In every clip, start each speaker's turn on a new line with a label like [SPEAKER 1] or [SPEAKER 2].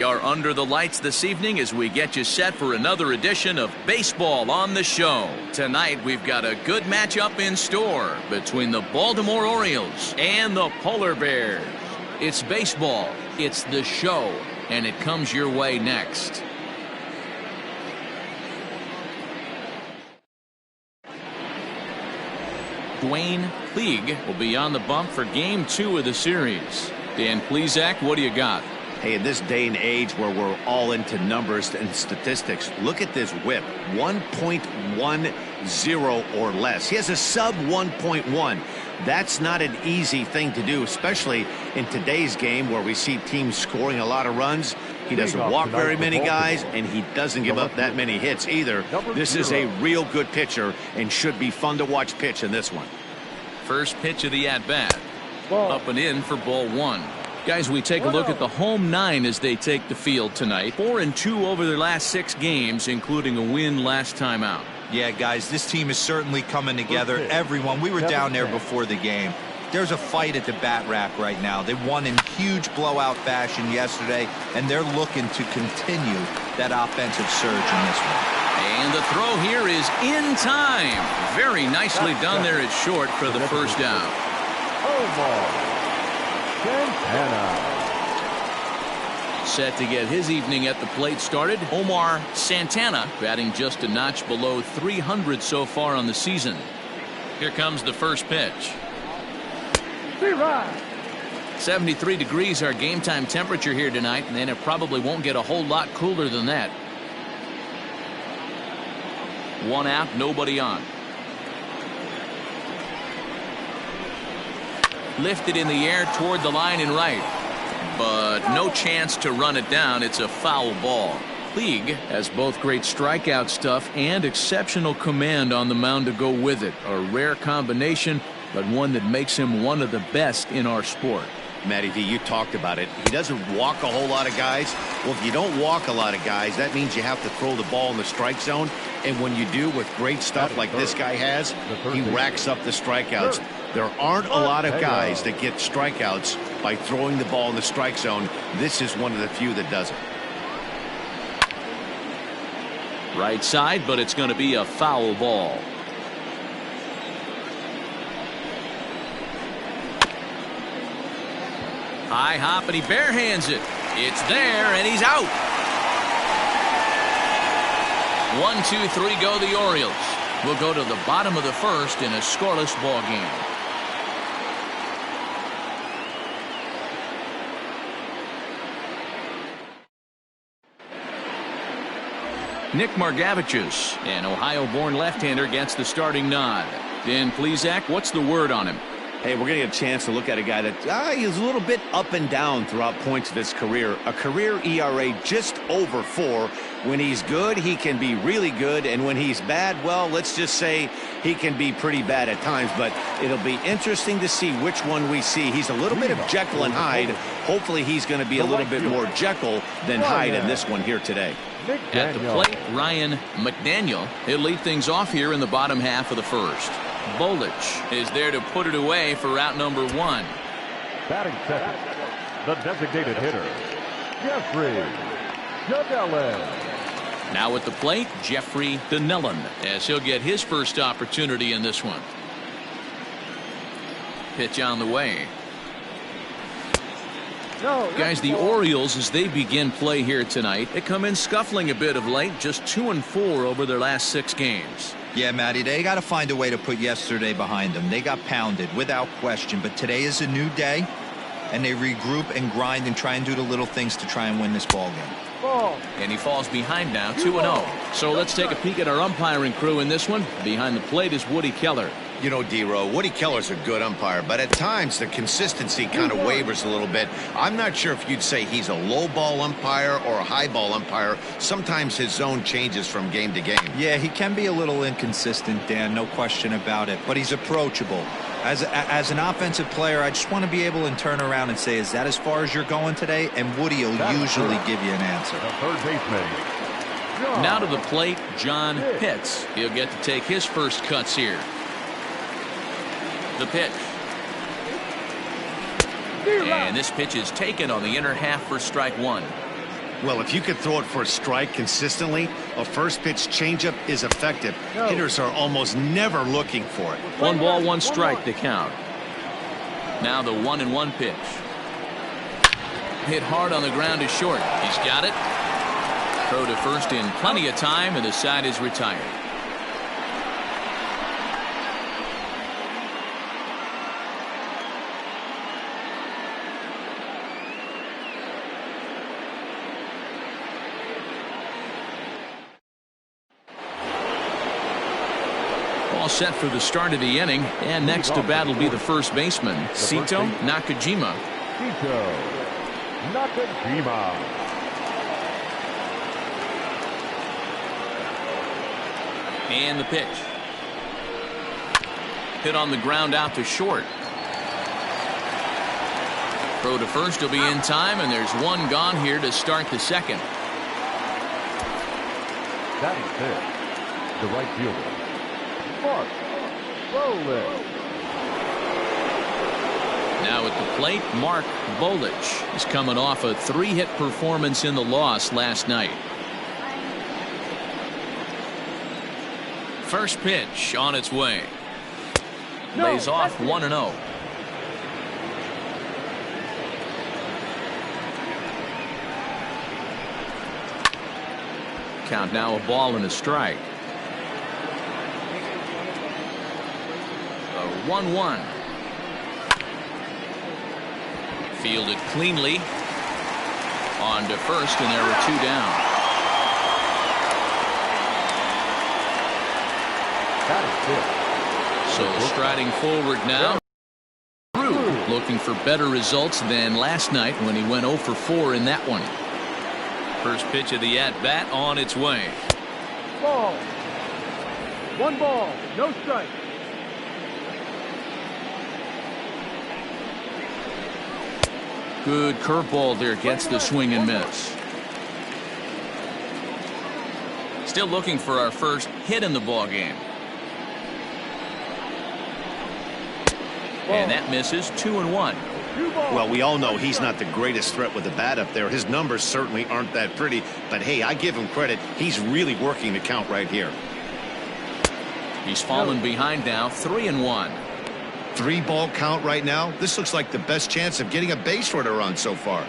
[SPEAKER 1] We are under the lights this evening as we get you set for another edition of Baseball on the Show. Tonight we've got a good matchup in store between the Baltimore Orioles and the Polar Bears. It's baseball, it's the show, and it comes your way next. Dwayne Pleag will be on the bump for Game 2 of the series. Dan Plesac, what do you got?
[SPEAKER 2] Hey, in this day and age where we're all into numbers and statistics, look at this whip, 1.10 or less. He has a sub 1.1. That's not an easy thing to do, especially in today's game where we see teams scoring a lot of runs. He doesn't walk very many guys, and he doesn't give up that many hits either. This is a real good pitcher and should be fun to watch pitch in this one.
[SPEAKER 1] First pitch of the at-bat. Up and in for ball one. Guys, we take a look at the home nine as they take the field tonight. 4-2 over their last 6 games, including a win last time out.
[SPEAKER 3] Yeah, guys, this team is certainly coming together. Everyone, we were down there before the game. There's a fight at the bat rack right now. They won in huge blowout fashion yesterday, and they're looking to continue that offensive surge in this one.
[SPEAKER 1] And the throw here is in time. Very nicely done there at short for the first down. Set to get his evening at the plate started, Omar Santana, batting just a notch below 300 so far on the season. Here comes the first pitch. 73 degrees our game time temperature here tonight, and it probably won't get a whole lot cooler than that. One out, nobody on. Lifted in the air toward the line and right, but no chance to run it down. It's a foul ball. Pleag has both great strikeout stuff and exceptional command on the mound to go with it. A rare combination, but one that makes him one of the best in our sport.
[SPEAKER 2] Matty V, you talked about it. He doesn't walk a whole lot of guys. Well, if you don't walk a lot of guys, that means you have to throw the ball in the strike zone. And when you do with great stuff like this guy has, he racks up the strikeouts. There aren't a lot of guys that get strikeouts by throwing the ball in the strike zone. This is one of the few that does it.
[SPEAKER 1] Right side, but it's going to be a foul ball. High hop, and he barehands it. It's there, and he's out. 1, 2, 3 go the Orioles. We'll go to the bottom of the first in a scoreless ball game. Nick Margevicius, an Ohio-born left-hander, gets the starting nod. Dan Plesac, what's the word on him?
[SPEAKER 2] Hey, we're going to get a chance to look at a guy that he's a little bit up and down throughout points of his career. A career ERA just over 4. When he's good, he can be really good. And when he's bad, well, let's just say he can be pretty bad at times. But it'll be interesting to see which one we see. He's a little bit of Jekyll and Hyde. Hopefully he's going to be a little bit more Jekyll than Hyde in this one here today.
[SPEAKER 1] At the plate, Ryan McDaniel. He'll lead things off here in the bottom half of the first. Bolich is there to put it away for route number 1.
[SPEAKER 4] Batting second, the designated hitter, Jeffrey Donnellan.
[SPEAKER 1] Now at the plate, Jeffrey Donnellan, as he'll get his first opportunity in this one. Pitch on the way. Guys, the Orioles, as they begin play here tonight, they come in scuffling a bit of late, just 2-4 over their last 6 games.
[SPEAKER 3] Yeah, Matty, they got to find a way to put yesterday behind them. They got pounded without question, but today is a new day, and they regroup and grind and try and do the little things to try and win this ball game.
[SPEAKER 1] And he falls behind now, 2-0. So let's take a peek at our umpiring crew in this one. Behind the plate is Woody Keller.
[SPEAKER 2] You know, D-Row, Woody Keller's a good umpire, but at times the consistency kind of wavers a little bit. I'm not sure if you'd say he's a low ball umpire or a high ball umpire. Sometimes his zone changes from game to game.
[SPEAKER 3] Yeah, he can be a little inconsistent, Dan, no question about it, but he's approachable. As an offensive player, I just want to be able to turn around and say, is that as far as you're going today? And Woody will usually give you an answer.
[SPEAKER 4] The third baseman.
[SPEAKER 1] Now to the plate, John Pitts. He'll get to take his first cuts here. The pitch. And this pitch is taken on the inner half for strike 1.
[SPEAKER 2] Well, if you could throw it for a strike consistently, a first pitch changeup is effective. Hitters are almost never looking for it.
[SPEAKER 1] 1 strike to count. Now the 1-1 pitch. Hit hard on the ground to short. He's got it. Throw to first in plenty of time, and the side is retired. All set for the start of the inning, and next to bat will be the first baseman, Sito Nakajima.
[SPEAKER 4] Sito Nakajima.
[SPEAKER 1] And the pitch. Hit on the ground out to short. Throw to first will be in time, and there's one gone here to start the second.
[SPEAKER 4] Batting fifth, the right fielder, Mark Bolich.
[SPEAKER 1] Now at the plate, Mark Bolich is coming off a 3-hit performance in the loss last night. First pitch on its way. Lays off 1-0. Count now a ball and a strike. 1-1. Fielded cleanly. On to first, and there were 2 down. So striding forward now. Looking for better results than last night when he went 0 for 4 in that one. First pitch of the at-bat on its way.
[SPEAKER 4] Ball. 1 ball, no strike.
[SPEAKER 1] Good curveball there, gets the swing and miss. Still looking for our first hit in the ball game. And that misses. 2-1.
[SPEAKER 2] Well, we all know he's not the greatest threat with the bat up there. His numbers certainly aren't that pretty, but hey, I give him credit. He's really working the count right here.
[SPEAKER 1] He's fallen behind now. 3-1.
[SPEAKER 2] 3-ball count right now. This looks like the best chance of getting a base runner on so far.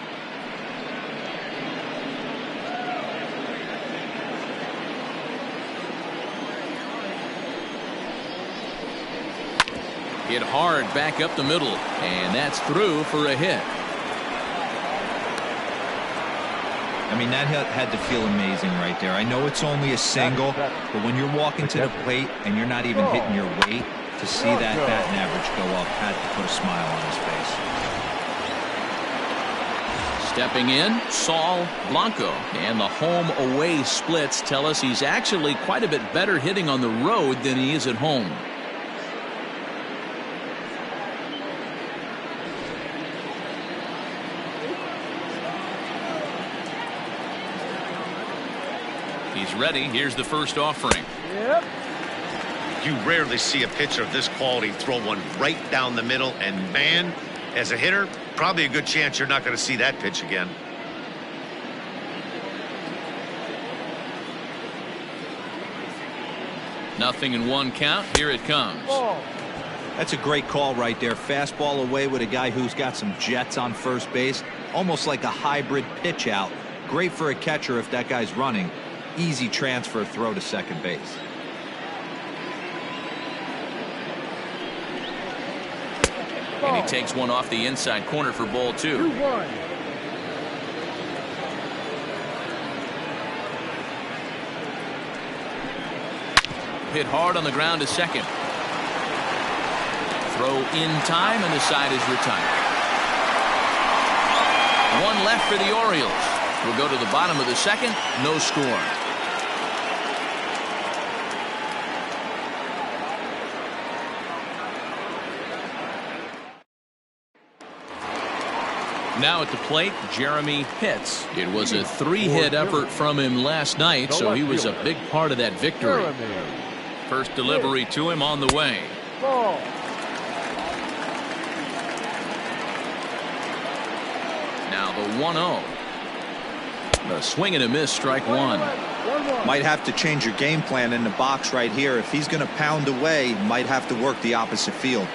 [SPEAKER 1] Hit hard back up the middle, and that's through for a hit.
[SPEAKER 3] I mean, that had to feel amazing right there. I know it's only a single, but when you're walking to the plate and you're not even hitting your weight, to see that batting average go up had to put a smile on his face.
[SPEAKER 1] Stepping in, Saul Blanco, and the home-away splits tell us he's actually quite a bit better hitting on the road than he is at home. He's ready. Here's the first offering.
[SPEAKER 4] Yep.
[SPEAKER 2] You rarely see a pitcher of this quality throw one right down the middle, and man, as a hitter, probably a good chance you're not going to see that pitch again.
[SPEAKER 1] Nothing in 1 count. Here it comes.
[SPEAKER 3] That's a great call right there. Fastball away with a guy who's got some jets on first base. Almost like a hybrid pitch out. Great for a catcher if that guy's running. Easy transfer throw to second base.
[SPEAKER 1] And he takes one off the inside corner for ball 2.
[SPEAKER 4] 2-1.
[SPEAKER 1] Hit hard on the ground to second. Throw in time, and the side is retired. 1 left for the Orioles. We'll go to the bottom of the second. No score. Now at the plate, Jeremy Pitts. It was a 3-hit effort from him last night, so he was a big part of that victory. First delivery to him on the way.
[SPEAKER 4] Ball.
[SPEAKER 1] Now the 1-0. A swing and a miss, strike one.
[SPEAKER 3] Might have to change your game plan in the box right here. If he's going to pound away, might have to work the opposite field.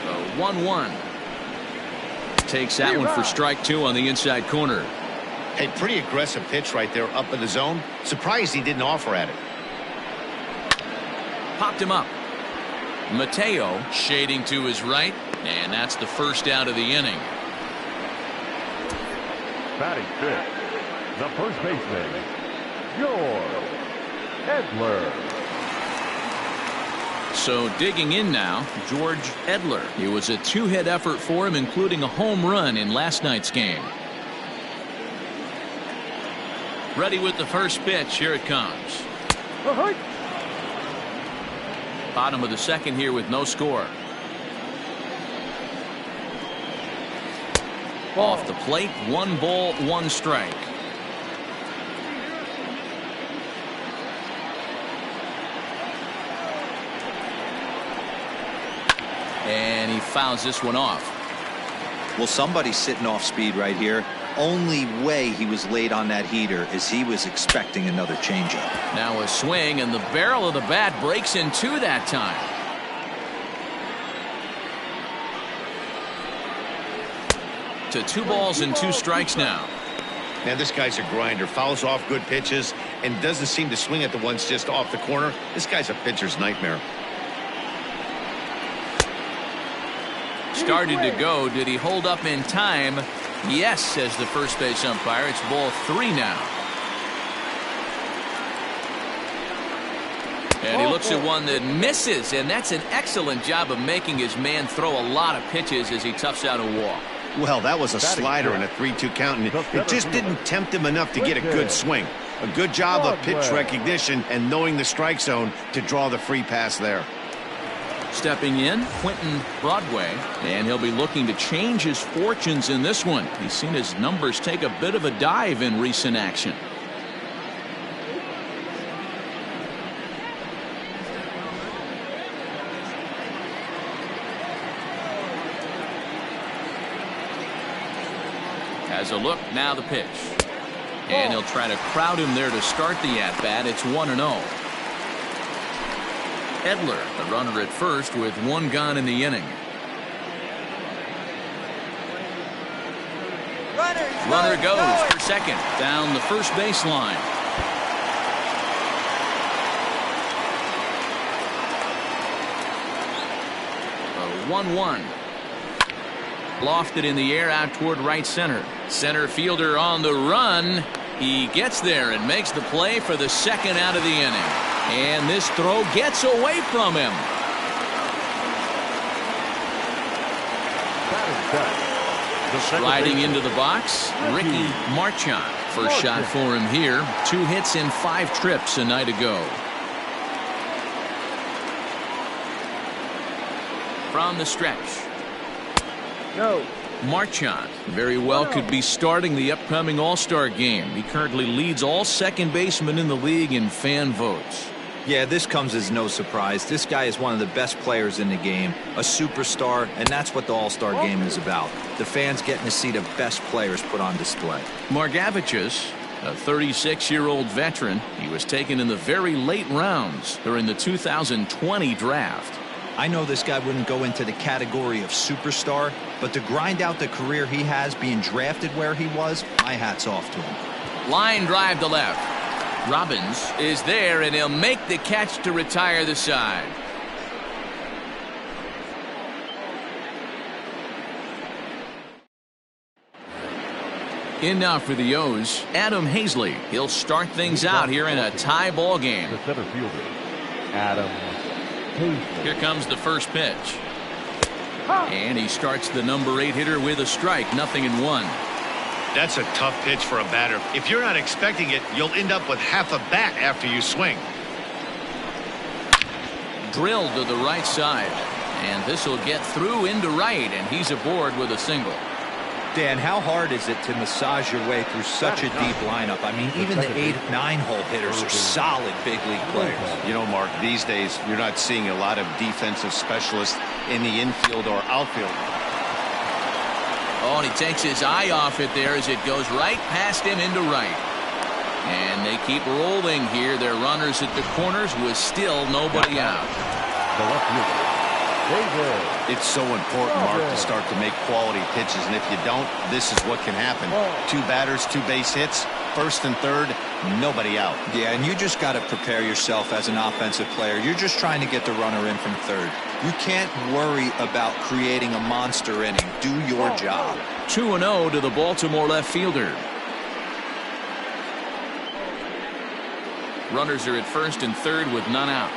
[SPEAKER 1] The 1-1. Takes that one for strike two on the inside corner.
[SPEAKER 2] Hey, pretty aggressive pitch right there up in the zone. Surprised he didn't offer at it.
[SPEAKER 1] Popped him up. Mateo shading to his right, and that's the first out of the inning.
[SPEAKER 4] Batting fifth, the first baseman, Edler.
[SPEAKER 1] So digging in now, George Edler. It was a two-hit effort for him, including a home run in last night's game. Ready with the first pitch. Here it comes. Bottom of the second here with no score. Off the plate, 1 ball, 1 strike. And he fouls this one off.
[SPEAKER 3] Well, somebody's sitting off speed right here. Only way he was late on that heater is he was expecting another changeup.
[SPEAKER 1] Now a swing, and the barrel of the bat breaks in two that time. To 2 balls and 2 strikes now.
[SPEAKER 2] Man, this guy's a grinder. Fouls off good pitches and doesn't seem to swing at the ones just off the corner. This guy's a pitcher's nightmare.
[SPEAKER 1] Started to go. Did he hold up in time? Yes, says the first base umpire. It's ball 3 now. And he looks at one that misses, and that's an excellent job of making his man throw a lot of pitches as he toughs out a walk.
[SPEAKER 2] Well, that was a slider and a 3-2 count, and it just didn't tempt him enough to get a good swing. A good job of pitch recognition and knowing the strike zone to draw the free pass there.
[SPEAKER 1] Stepping in, Quentin Broadway, and he'll be looking to change his fortunes in this one. He's seen his numbers take a bit of a dive in recent action. Has a look, now the pitch. And he'll try to crowd him there to start the at-bat. It's 1-0. Edler, the runner at first with 1 gone in the inning. Runner goes for second down the first baseline. A 1-1. Lofted in the air out toward right center. Center fielder on the run. He gets there and makes the play for the second out of the inning. And this throw gets away from him. Sliding into the box, Ricky Marchand. First shot for him here. 2 hits in 5 trips a night ago. From the stretch.
[SPEAKER 4] No.
[SPEAKER 1] Marchand very well could be starting the upcoming All-Star game. He currently leads all second basemen in the league in fan votes.
[SPEAKER 3] Yeah, this comes as no surprise. This guy is one of the best players in the game, a superstar, and that's what the All-Star game is about. The fans getting to see the best players put on display.
[SPEAKER 1] Margevicius, a 36-year-old veteran, he was taken in the very late rounds during the 2020 draft.
[SPEAKER 3] I know this guy wouldn't go into the category of superstar, but to grind out the career he has being drafted where he was, my hat's off to him.
[SPEAKER 1] Line drive to left. Robbins is there, and he'll make the catch to retire the side. In now for the O's, Adam Hazley. He'll start things out here in a tie ball game.
[SPEAKER 4] The center fielder, Adam Hazley.
[SPEAKER 1] Here comes the first pitch. And he starts the number 8 hitter with a strike, 0-1.
[SPEAKER 2] That's a tough pitch for a batter. If you're not expecting it, you'll end up with half a bat after you swing.
[SPEAKER 1] Drilled to the right side. And this will get through into right, and he's aboard with a single.
[SPEAKER 3] Dan, how hard is it to massage your way through such a deep lineup? I mean, even the 8, 9-hole hitters are solid big league players.
[SPEAKER 2] You know, Mark, these days you're not seeing a lot of defensive specialists in the infield or outfield.
[SPEAKER 1] Oh, and he takes his eye off it there as it goes right past him into right. And they keep rolling here. Their runners at the corners with still nobody out.
[SPEAKER 4] The left fielder, David.
[SPEAKER 2] It's so important, Mark, to start to make quality pitches, and if you don't, this is what can happen. 2 batters, 2 base hits, first and third, nobody out.
[SPEAKER 3] Yeah, and you just got to prepare yourself as an offensive player. You're just trying to get the runner in from third. You can't worry about creating a monster inning. Do your job.
[SPEAKER 1] 2-0 to the Baltimore left fielder. Runners are at first and third with none out.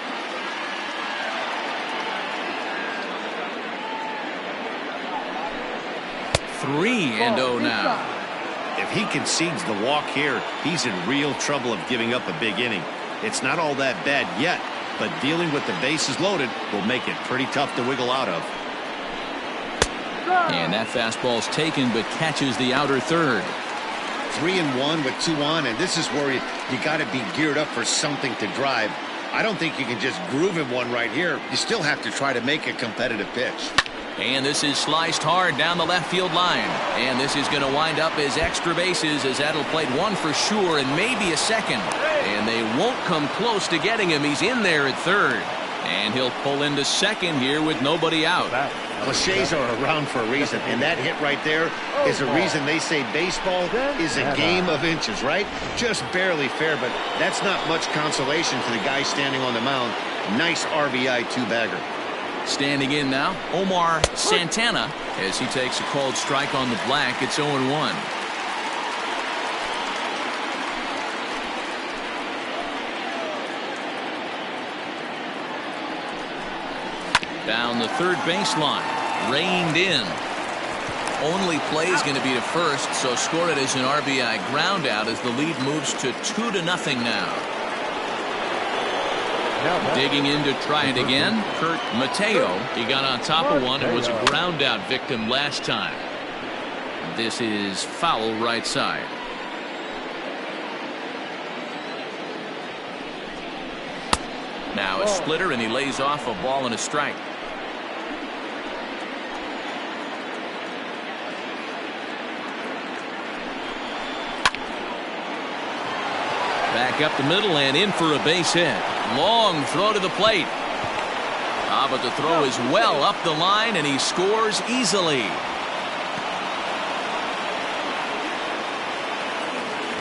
[SPEAKER 1] Three and 0 now.
[SPEAKER 2] If he concedes the walk here, he's in real trouble of giving up a big inning. It's not all that bad yet, but dealing with the bases loaded will make it pretty tough to wiggle out of.
[SPEAKER 1] And that fastball's taken but catches the outer third.
[SPEAKER 2] 3-1 with 2 on, and this is where you got to be geared up for something to drive. I don't think you can just groove him one right here. You still have to try to make a competitive pitch.
[SPEAKER 1] And this is sliced hard down the left field line. And this is going to wind up as extra bases as Edler played 1 for sure and maybe a second. And they won't come close to getting him. He's in there at third. And he'll pull into second here with nobody out.
[SPEAKER 2] Cliches are around for a reason, and that hit right there is a reason they say baseball is a game of inches, right? Just barely fair, but that's not much consolation for the guy standing on the mound. Nice RBI 2-bagger.
[SPEAKER 1] Standing in now, Omar Santana, as he takes a called strike on the black. It's 0-1. Down the third baseline, reined in. Only play is going to be to first, so score it as an RBI ground out as the lead moves to 2-0 now. Digging in to try it again, Kurt Mateo. He got on top of one and was a ground out victim last time. This is foul right side. Now a splitter, and he lays off a ball and a strike. Back up the middle and in for a base hit. Long throw to the plate. But the throw is well up the line, and he scores easily.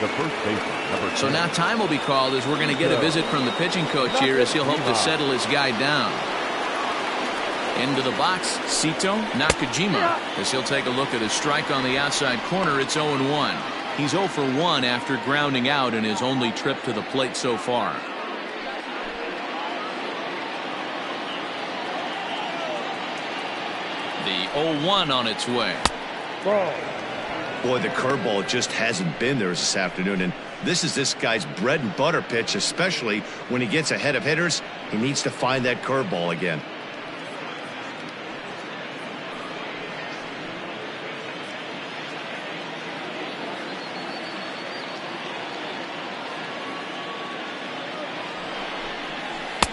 [SPEAKER 4] The first baseman, number 10.
[SPEAKER 1] So now time will be called as we're going to get a visit from the pitching coach here as he'll hope to settle his guy down. Into the box, Sito Nakajima, as he'll take a look at a strike on the outside corner. It's 0-1. He's 0 for 1 after grounding out in his only trip to the plate so far. The 0-1 on its way.
[SPEAKER 2] Boy, the curveball just hasn't been there this afternoon, and this is this guy's bread and butter pitch, especially when he gets ahead of hitters. He needs to find that curveball again.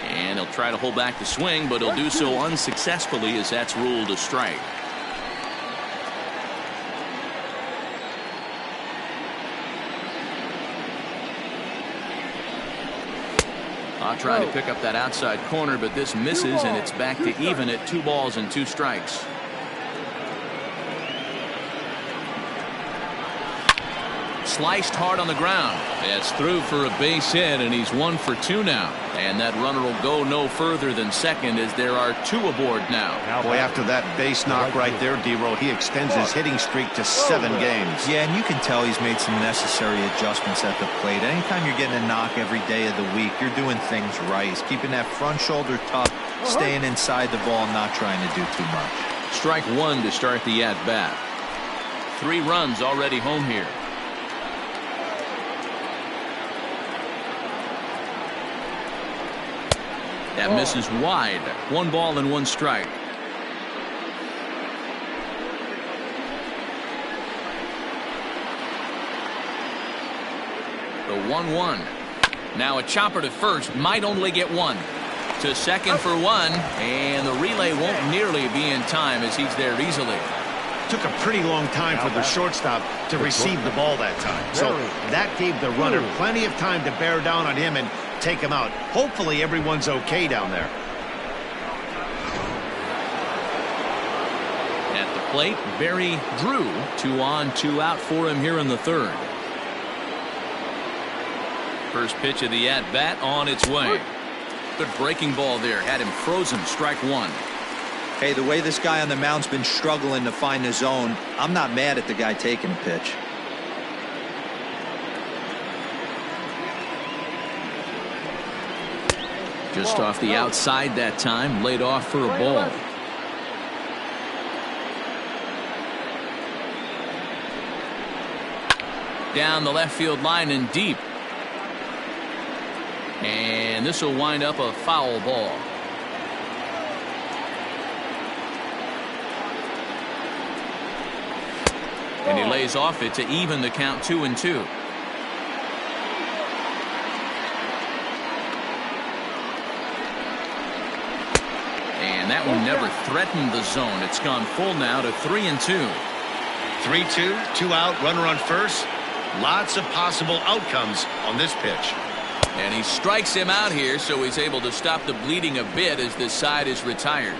[SPEAKER 1] And he'll try to hold back the swing, but he'll do so unsuccessfully as that's ruled a strike. I'll try to pick up that outside corner, but this misses, and it's back to even at 2 balls and 2 strikes. Sliced hard on the ground. That's through for a base hit, and he's 1 for 2 now. And that runner will go no further than second as there are 2 aboard now.
[SPEAKER 2] Boy, after that base knock right there, D-Row, he extends his hitting streak to 7 games.
[SPEAKER 3] Yeah, and you can tell he's made some necessary adjustments at the plate. Anytime you're getting a knock every day of the week, you're doing things right. He's keeping that front shoulder tough, staying inside the ball, not trying to do too much.
[SPEAKER 1] Strike 1 to start the at-bat. 3 runs already home here. That misses wide. 1 ball and 1 strike. The 1-1. Now a chopper to first. Might only get 1. To second for 1. And the relay won't nearly be in time as he's there easily.
[SPEAKER 2] Took a pretty long time for the shortstop to receive the ball that time. So that gave the runner plenty of time to bear down on him and take him out. Hopefully everyone's okay down there.
[SPEAKER 1] At the plate, Barry Drew. 2 on, 2 out for him here in the third. First pitch of the at-bat on its way. Good breaking ball there. Had him frozen. Strike 1.
[SPEAKER 3] Hey, the way this guy on the mound's been struggling to find the zone, I'm not mad at the guy taking a pitch.
[SPEAKER 1] Just off the outside that time. Laid off for a ball. Down the left field line and deep. And this will wind up a foul ball. And he lays off it to even the count 2-2. And that one never threatened the zone. It's gone full now to 3-2.
[SPEAKER 2] 3-2, 2 out, runner on first. Lots of possible outcomes on this pitch.
[SPEAKER 1] And he strikes him out here, so he's able to stop the bleeding a bit as this side is retired.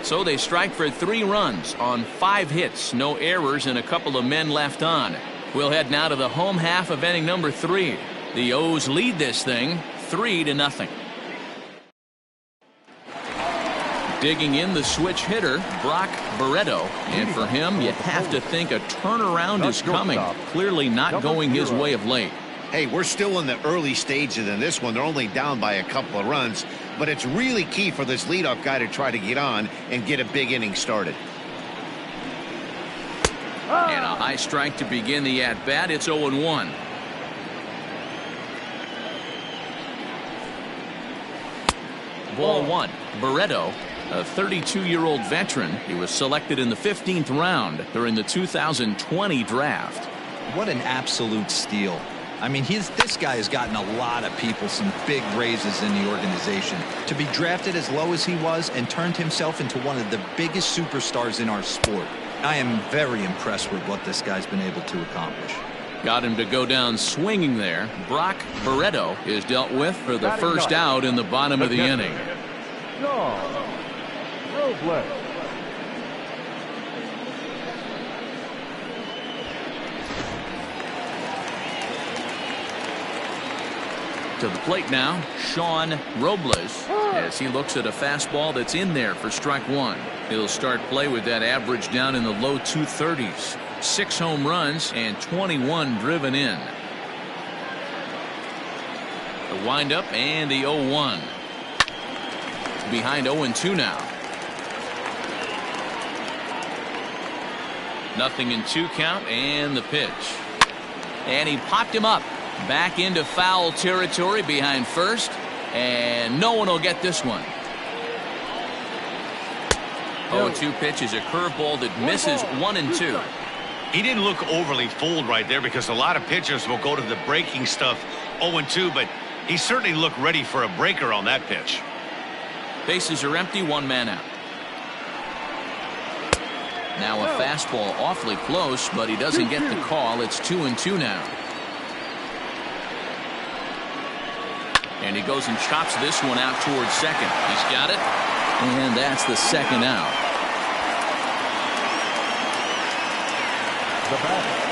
[SPEAKER 1] So they strike for 3 runs on 5 hits, no errors, and a couple of men left on. We'll head now to the home half of inning number 3. The O's lead this thing 3-0. Digging in the switch hitter, Brock Barreto. And for him, you have to think a turnaround is coming. Clearly not going his way of late.
[SPEAKER 2] Hey, we're still in the early stages in this one. They're only down by a couple of runs, but it's really key for this leadoff guy to try to get on and get a big inning started.
[SPEAKER 1] And a high strike to begin the at-bat. It's 0-1. Ball 1. Barreto, a 32-year-old veteran. He was selected in the 15th round during the 2020 draft.
[SPEAKER 3] What an absolute steal. I mean, this guy has gotten a lot of people some big raises in the organization. To be drafted as low as he was and turned himself into one of the biggest superstars in our sport. I am very impressed with what this guy's been able to accomplish.
[SPEAKER 1] Got him to go down swinging there. Brock Barreto is dealt with for the first out in the bottom of the inning. To the plate now, Sean Robles, as he looks at a fastball that's in there for strike 1. He'll start play with that average down in the low 230s. 6 home runs and 21 driven in. The windup and the 0-1. Behind 0-2 now. Nothing in 2 count and the pitch. And he popped him up. Back into foul territory behind first, and no one will get this one. 0-2 pitch is a curveball that misses 1-2.
[SPEAKER 2] He didn't look overly fooled right there because a lot of pitchers will go to the breaking stuff 0-2, but he certainly looked ready for a breaker on that pitch.
[SPEAKER 1] Bases are empty, 1 man out. Now a fastball awfully close, but he doesn't get the call. It's 2-2 now. And he goes and chops this one out towards second. He's got it. And that's the second out.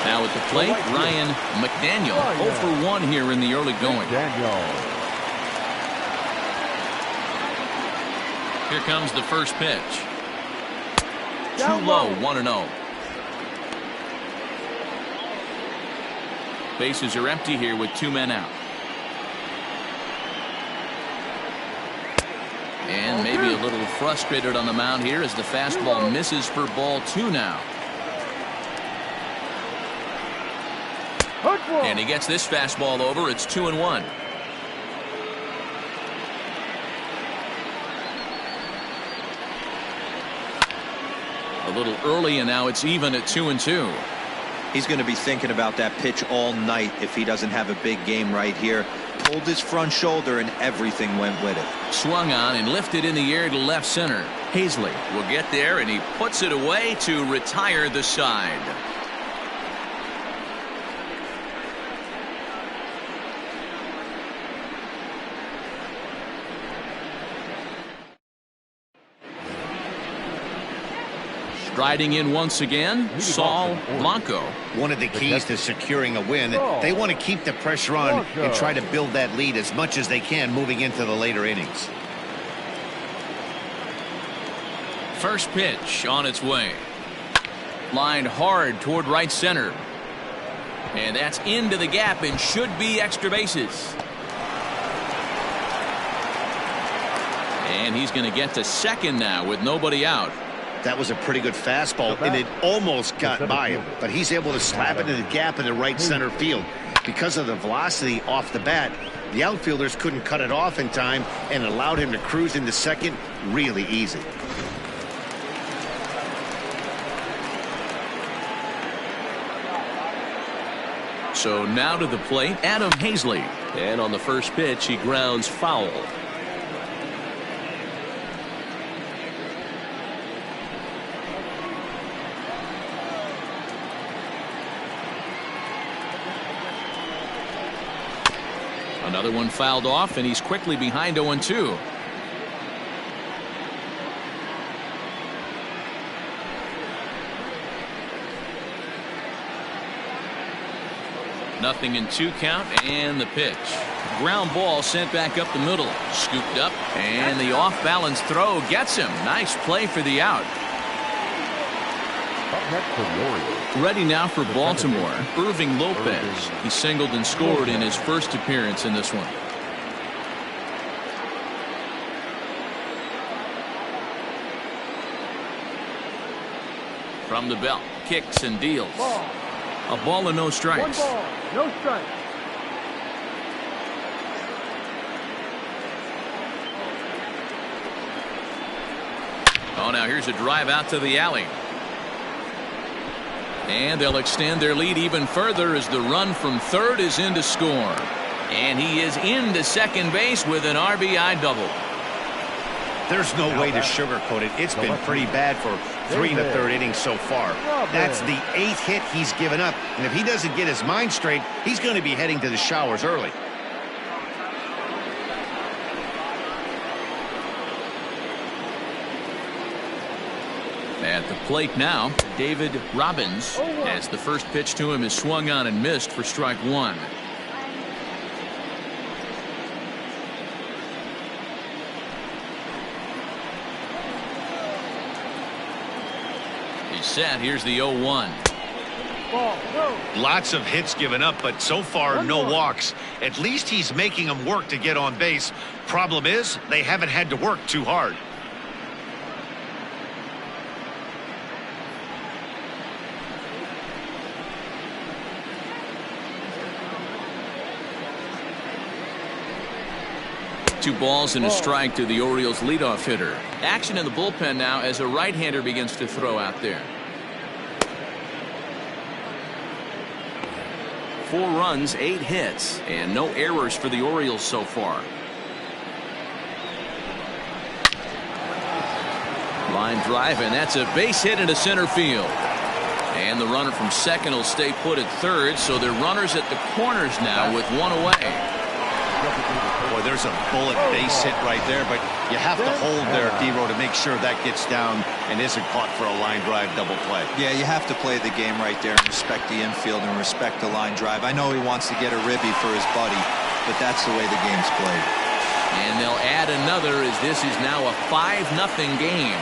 [SPEAKER 1] Now at the plate, Ryan McDaniel. 0 for 1 here in the early going. Here comes the first pitch. Too low, 1-0. Bases are empty here with 2 men out. And maybe a little frustrated on the mound here as the fastball misses for ball 2 now. And he gets this fastball over. It's 2-1. A little early, and now it's even at 2-2.
[SPEAKER 3] He's going to be thinking about that pitch all night if he doesn't have a big game right here. Pulled his front shoulder and everything went with it.
[SPEAKER 1] Swung on and lifted in the air to left center. Hazley will get there, and he puts it away to retire the side. Striding in once again, Saul Blanco.
[SPEAKER 2] One of the keys to securing a win, they want to keep the pressure on and try to build that lead as much as they can moving into the later innings.
[SPEAKER 1] First pitch on its way. Lined hard toward right center. And that's into the gap and should be extra bases. And he's going to get to second now with nobody out.
[SPEAKER 2] That was a pretty good fastball, and it almost got by him, but he's able to slap it in the gap in the right center field. Because of the velocity off the bat, the outfielders couldn't cut it off in time and allowed him to cruise into second really easy.
[SPEAKER 1] So now to the plate, Adam Hazley. And on the first pitch, he grounds foul. Another one fouled off, and he's quickly behind 0-2. Nothing in 2 count, and the pitch. Ground ball sent back up the middle. Scooped up, and the off-balance throw gets him. Nice play for the out.
[SPEAKER 4] Up next for the Orioles.
[SPEAKER 1] Ready now for Baltimore, Irving Lopez. He singled and scored in his first appearance in this one. From the belt, kicks and deals. A ball and no strikes.
[SPEAKER 5] 1 ball, no strikes.
[SPEAKER 1] Oh, now here's a drive out to the alley. And they'll extend their lead even further as the run from third is in to score. And he is into second base with an RBI double.
[SPEAKER 2] There's no way to sugarcoat it. It's been pretty bad for 3 1/3 innings so far. That's the 8th hit he's given up. And if he doesn't get his mind straight, he's going to be heading to the showers early.
[SPEAKER 1] At the plate now, David Robbins, as the first pitch to him is swung on and missed for strike 1. He's set. Here's the 0-1.
[SPEAKER 2] Lots of hits given up, but so far no walks. At least he's making them work to get on base. Problem is, they haven't had to work too hard.
[SPEAKER 1] Two balls and a strike to the Orioles leadoff hitter. Action in the bullpen now as a right-hander begins to throw out there. 4 runs, 8 hits, and no errors for the Orioles so far. Line drive, and that's a base hit into center field. And the runner from second will stay put at third, so they're runners at the corners now with 1 away.
[SPEAKER 2] Boy, there's a bullet base hit right there, but you have to hold there, D-Row, to make sure that gets down and isn't caught for a line drive double play.
[SPEAKER 3] Yeah, you have to play the game right there and respect the infield and respect the line drive. I know he wants to get a ribby for his buddy, but that's the way the game's played.
[SPEAKER 1] And they'll add another as this is now a 5-0 game.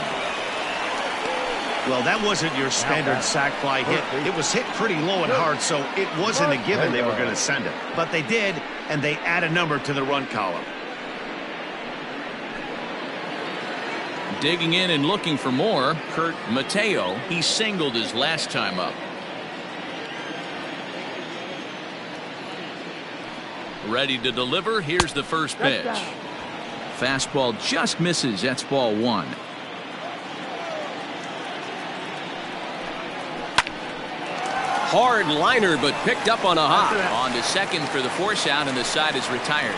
[SPEAKER 2] Well, that wasn't your standard sac fly hit. It was hit pretty low and hard, so it wasn't a given they were going to send it. But they did, and they add a number to the run column.
[SPEAKER 1] Digging in and looking for more, Kurt Mateo. He singled his last time up. Ready to deliver. Here's the first pitch. Fastball just misses. That's ball 1. Hard liner, but picked up on a hop. On to second for the force out, and the side is retired.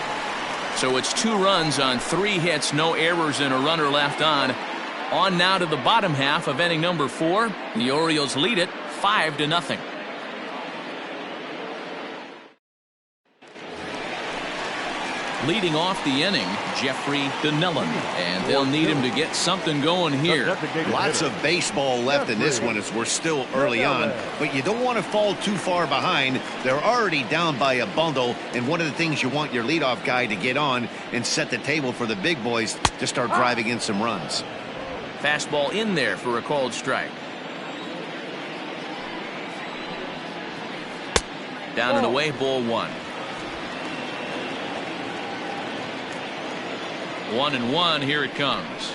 [SPEAKER 1] So it's 2 runs on 3 hits, no errors, and a runner left on. On now to the bottom half of inning number 4. The Orioles lead it 5-0. Leading off the inning, Jeffrey Donnellan, and they'll need him to get something going here.
[SPEAKER 2] Lots of baseball left in this one as we're still early on, but you don't want to fall too far behind. They're already down by a bundle, and one of the things you want your leadoff guy to get on and set the table for the big boys to start driving in some runs.
[SPEAKER 1] Fastball in there for a called strike. Down and away, ball 1. 1-1, here it comes.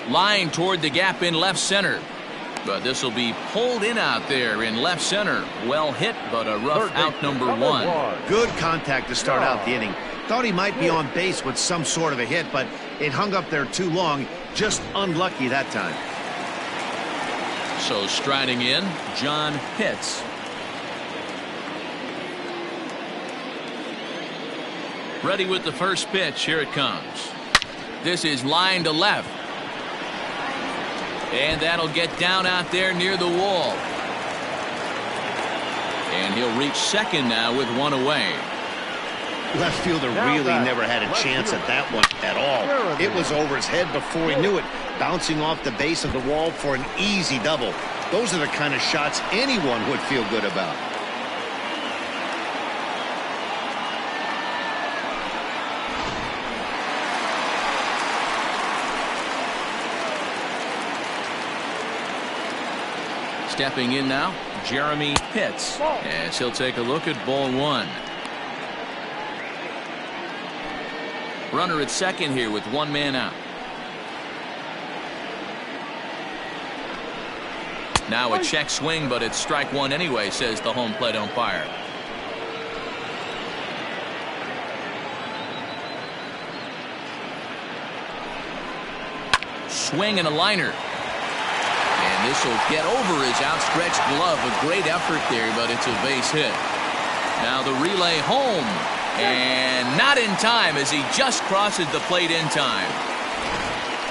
[SPEAKER 1] Line toward the gap in left center. But this will be pulled in out there in left center. Well hit, but a rough out number 1.
[SPEAKER 2] Good contact to start out the inning. Thought he might be on base with some sort of a hit, but it hung up there too long. Just unlucky that time.
[SPEAKER 1] So striding in, John Pitts. Ready with the first pitch. Here it comes. This is line to left. And that'll get down out there near the wall. And he'll reach second now with 1 away.
[SPEAKER 2] Left fielder really never had a chance at that one at all. It was over his head before he knew it, bouncing off the base of the wall for an easy double. Those are the kind of shots anyone would feel good about.
[SPEAKER 1] Stepping in now, Jeremy Pitts, as he'll take a look at ball 1. Runner at second here with 1 man out. Now a check swing, but it's strike 1 anyway, says the home plate umpire. Swing and a liner. And this will get over his outstretched glove. A great effort there, but it's a base hit. Now the relay home. And not in time as he just crosses the plate in time.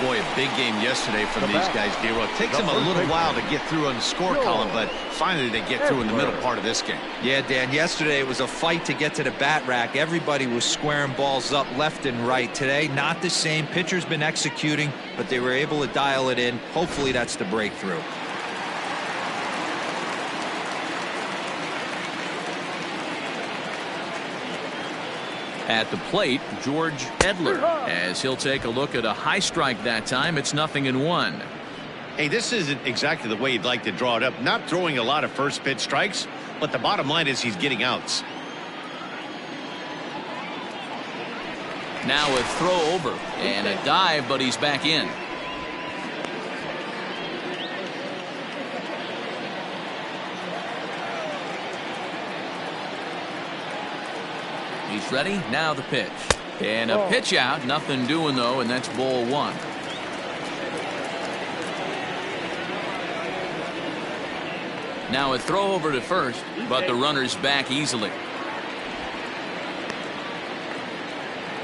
[SPEAKER 2] Boy, a big game yesterday from these guys, Giro. It takes them a little while to get through on the score column, but finally they get through in the middle part of this game.
[SPEAKER 3] Yeah, Dan, yesterday it was a fight to get to the bat rack. Everybody was squaring balls up left and right. Today, not the same. Pitcher's been executing, but they were able to dial it in. Hopefully that's the breakthrough.
[SPEAKER 1] At the plate, George Edler, as he'll take a look at a high strike that time. It's 0-1.
[SPEAKER 2] Hey, this isn't exactly the way you'd like to draw it up. Not throwing a lot of first pitch strikes, but the bottom line is he's getting outs.
[SPEAKER 1] Now a throw over and a dive, but he's back in. He's ready. Now the pitch. And a pitch out. Nothing doing, though, and that's ball 1. Now a throw over to first, but the runner's back easily.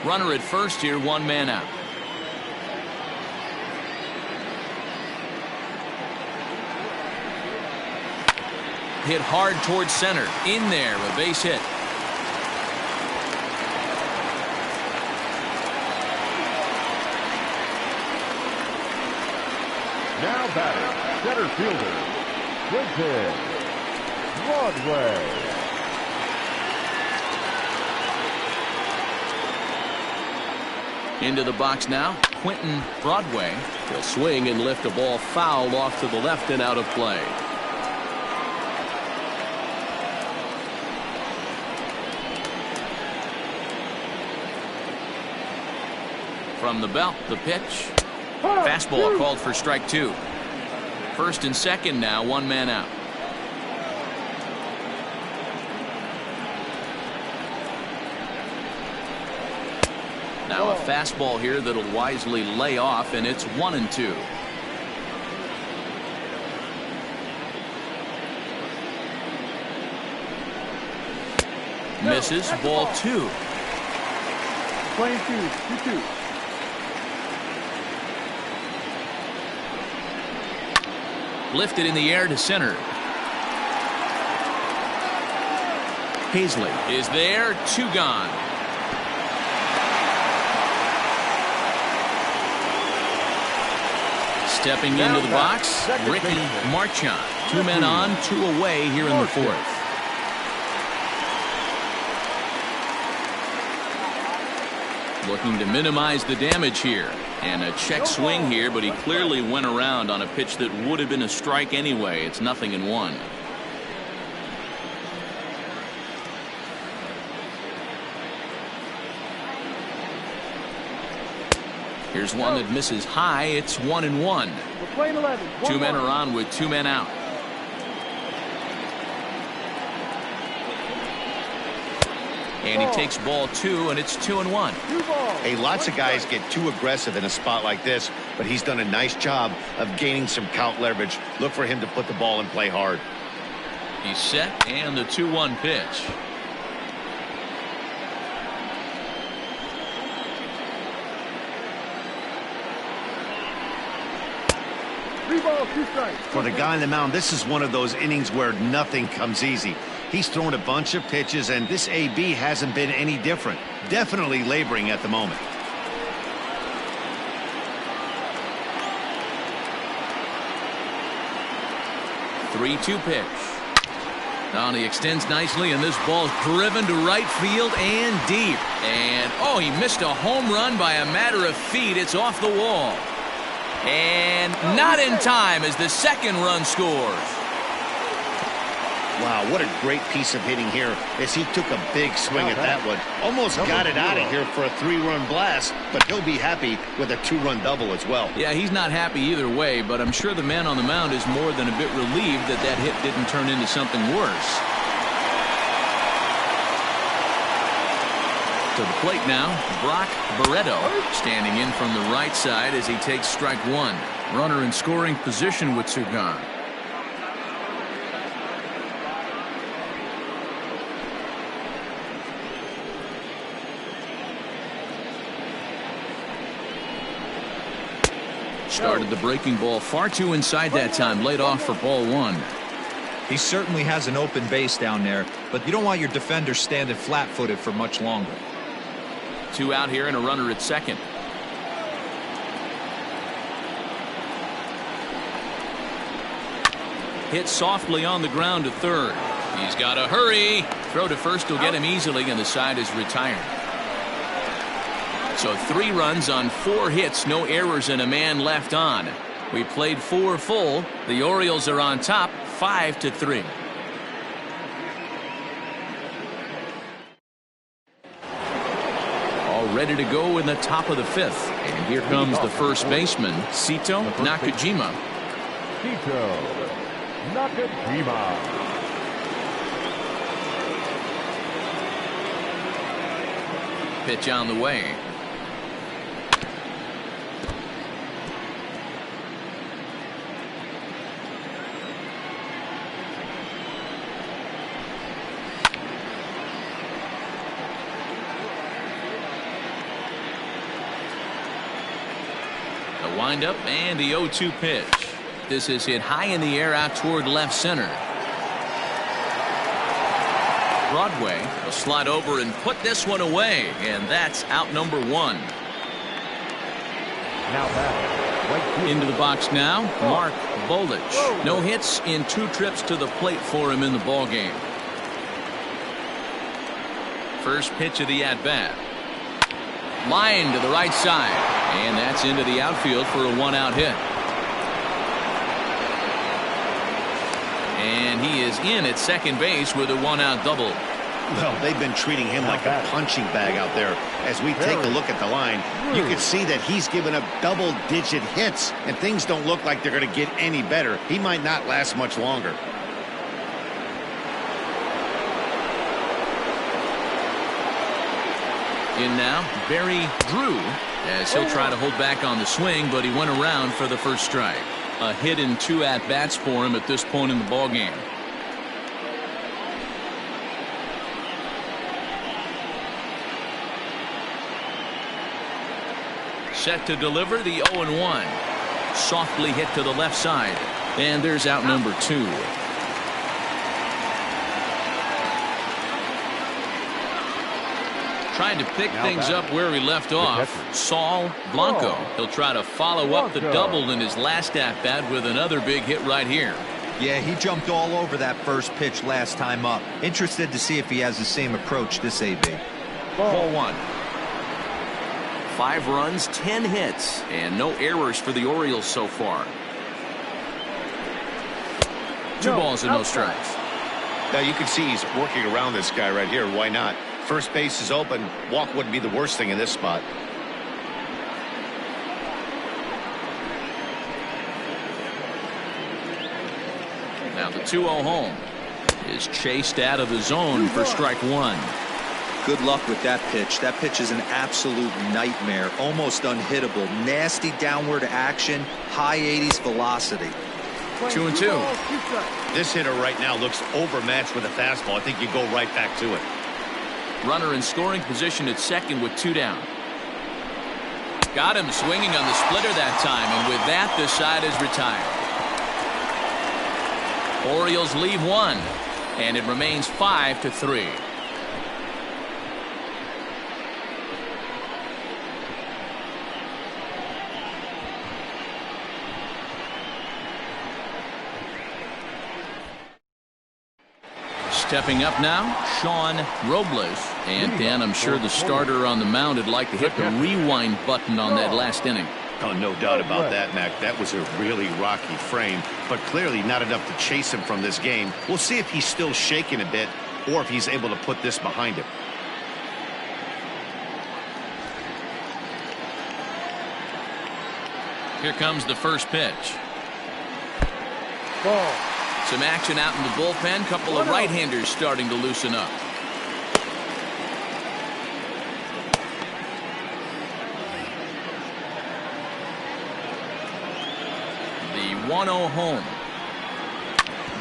[SPEAKER 1] Runner at first here, 1 man out. Hit hard towards center. In there, a base hit.
[SPEAKER 4] Now batting, center fielder, Quinton Broadway.
[SPEAKER 1] Into the box now, Quinton Broadway. He'll swing and lift a ball foul off to the left and out of play. From the belt, the pitch. Fastball called for strike 2. First and second now, 1 man out. Now a fastball here that'll wisely lay off, and it's 1-2. Misses, ball 2.
[SPEAKER 4] Playing 2-2.
[SPEAKER 1] Lifted in the air to center. Paisley is there, 2 gone. Stepping into the box, Ricky Marchand. 2 men on, 2 away here in the 4th. Looking to minimize the damage here. And a check swing here, but he clearly went around on a pitch that would have been a strike anyway. It's 0-1. Here's one that misses high. It's 1-1. 2 men are on with 2 men out. And he takes ball 2, and it's 2-1.
[SPEAKER 2] Hey, lots of guys get too aggressive in a spot like this, but he's done a nice job of gaining some count leverage. Look for him to put the ball in play hard.
[SPEAKER 1] He's set, and the 2-1 pitch.
[SPEAKER 2] For the guy on the mound, this is one of those innings where nothing comes easy. He's thrown a bunch of pitches, and this AB hasn't been any different. Definitely laboring at the moment.
[SPEAKER 1] 3-2 pitch. Now he extends nicely, and this ball's driven to right field and deep. And, oh, he missed a home run by a matter of feet. It's off the wall. And not in time as the 2nd run scores.
[SPEAKER 2] Wow, what a great piece of hitting here as he took a big swing at that one. Almost got it out of here for a 3-run blast, but he'll be happy with a 2-run double as well.
[SPEAKER 1] Yeah, he's not happy either way, but I'm sure the man on the mound is more than a bit relieved that that hit didn't turn into something worse. To the plate now, Brock Barreto standing in from the right side as he takes strike 1. Runner in scoring position with 2 gone. Started the breaking ball far too inside that time. Laid off for ball 1.
[SPEAKER 3] He certainly has an open base down there, but you don't want your defender standing flat-footed for much longer.
[SPEAKER 1] 2 out here and a runner at second. Hit softly on the ground to third. He's got to hurry. Throw to first will get him easily, and the side is retired. So 3 runs on 4 hits, no errors, and a man left on. We played 4 full. The Orioles are on top, 5-3. Ready to go in the top of the 5th. And here comes the first baseman, Sito Nakajima.
[SPEAKER 4] Sito Nakajima.
[SPEAKER 1] Pitch on the way. Windup and the 0-2 pitch. This is hit high in the air out toward left center. Broadway will slide over and put this one away, and that's out number 1.
[SPEAKER 4] Now back.
[SPEAKER 1] Into the box now, Mark Bolich. No hits in 2 trips to the plate for him in the ball game. First pitch of the at-bat. Line to the right side, and that's into the outfield for a 1-out hit. And he is in at second base with a 1-out double.
[SPEAKER 2] Well, they've been treating him like a punching bag out there. As we take a look at the line, you can see that he's given up double-digit hits, and things don't look like they're going to get any better. He might not last much longer.
[SPEAKER 1] In now, Barry Drew, as he'll try to hold back on the swing, but he went around for the first strike. A hit in 2 at-bats for him at this point in the ballgame. Set to deliver the 0-1. softly hit to the left side. And there's out number 2. Trying to pick things up where he left off. Saul Blanco. He'll try to follow up the double in his last at-bat with another big hit right here.
[SPEAKER 3] Yeah, he jumped all over that first pitch last time up. Interested to see if he has the same approach this AB.
[SPEAKER 1] Ball 1. 5 runs, 10 hits, and no errors for the Orioles so far. 2 balls and no strikes.
[SPEAKER 2] Now you can see he's working around this guy right here. Why not? First base is open. Walk wouldn't be the worst thing in this spot.
[SPEAKER 1] Now the 2-0 home is chased out of the zone for strike 1.
[SPEAKER 3] Good luck with that pitch. That pitch is an absolute nightmare. Almost unhittable. Nasty downward action. High 80s velocity.
[SPEAKER 1] 2-2.
[SPEAKER 2] This hitter right now looks overmatched with a fastball. I think you go right back to it.
[SPEAKER 1] Runner in scoring position at second with 2 down. Got him swinging on the splitter that time, and with that the side is retired. Orioles leave 1, and it remains 5-3. Stepping up now, Sean Robles. And Dan, I'm sure the starter on the mound would like to hit the rewind button on that last inning.
[SPEAKER 2] Oh, no doubt about that, Mac. That was a really rocky frame, but clearly not enough to chase him from this game. We'll see if he's still shaking a bit or if he's able to put this behind him.
[SPEAKER 1] Here comes the first pitch.
[SPEAKER 4] Ball.
[SPEAKER 1] Some action out in the bullpen. Couple of right-handers starting to loosen up. The 1-0 home.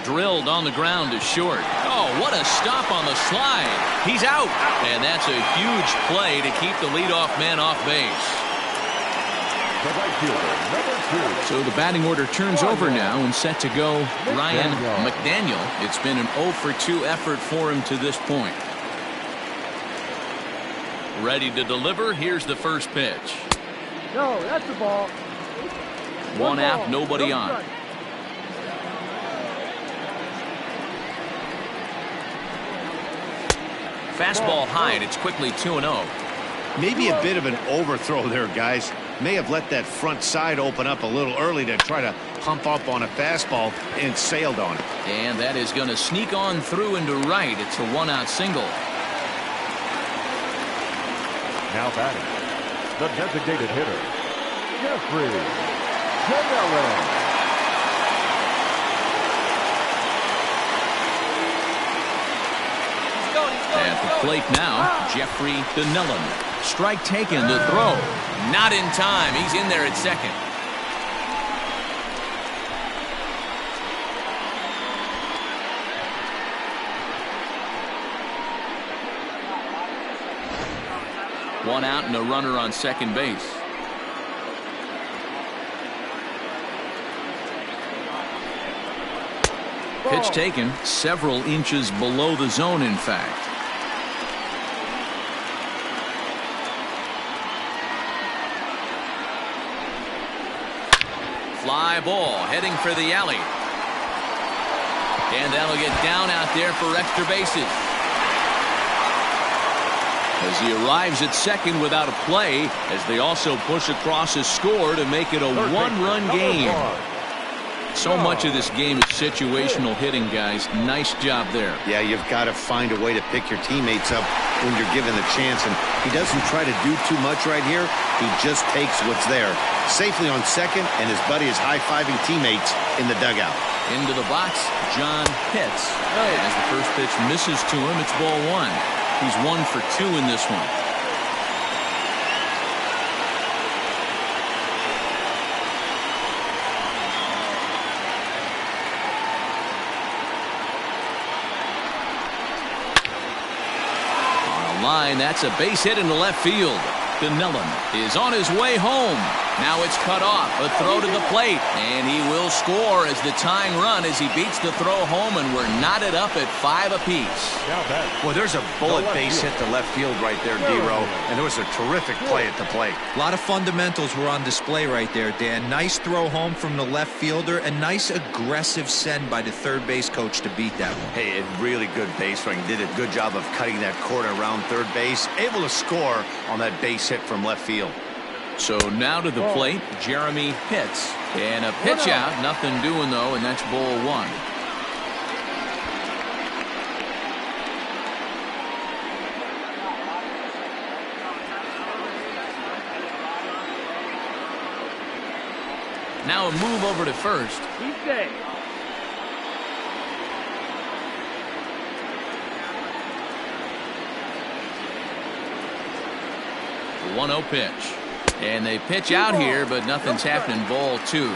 [SPEAKER 1] Drilled on the ground to short. Oh, what a stop on the slide. He's out. And that's a huge play to keep the leadoff man off base. So the batting order turns over now and set to go Ryan McDaniel. It's been an 0-for-2 effort for him to this point. Ready to deliver. Here's the first pitch.
[SPEAKER 4] No, that's the ball.
[SPEAKER 1] 1 out, nobody on. Fastball high, and it's quickly 2-0.
[SPEAKER 2] Maybe a bit of an overthrow there, guys. May have let that front side open up a little early to try to pump up on a fastball and sailed on it.
[SPEAKER 1] And that is going to sneak on through into right. It's a 1-out single.
[SPEAKER 4] Now batting, the designated hitter, Jeffrey Edler.
[SPEAKER 1] At the plate now, Jeffrey Dinellan. Strike taken, the throw. Not in time. He's in there at second. One out and a runner on second base. Pitch taken several inches below the zone, in fact. Fly ball heading for the alley. And that'll get down out there for extra bases. As he arrives at second without a play, as they also push across a score to make it a one-run game. So much of this game is situational hitting, guys. Nice job there.
[SPEAKER 2] Yeah, you've got to find a way to pick your teammates up when you're given the chance. And he doesn't try to do too much right here. He just takes what's there. Safely on second, and his buddy is high-fiving teammates in the dugout.
[SPEAKER 1] Into the box, John Pitts. As the first pitch misses to him, it's ball 1. He's 1 for 2 in this one. On the line, that's a base hit into left field. McDonnellan is on his way home. Now it's cut off. A throw to the plate. And he will score as the tying run as he beats the throw home, and we're knotted up at 5 apiece.
[SPEAKER 2] Well, there's a bullet base hit to left field right there, D-Row. And there was a terrific play at the plate.
[SPEAKER 3] A lot of fundamentals were on display right there, Dan. Nice throw home from the left fielder, and nice aggressive send by the third base coach to beat that one.
[SPEAKER 2] Hey, a really good base running. Did a good job of cutting that corner around third base. Able to score on that base hit from left field.
[SPEAKER 1] So now to the plate, Jeremy hits. And a pitch out. Nothing doing, though, and that's ball 1. Now a move over to first.
[SPEAKER 4] He's safe.
[SPEAKER 1] The 1-0 pitch. And they pitch out here, but nothing's happening. Ball 2.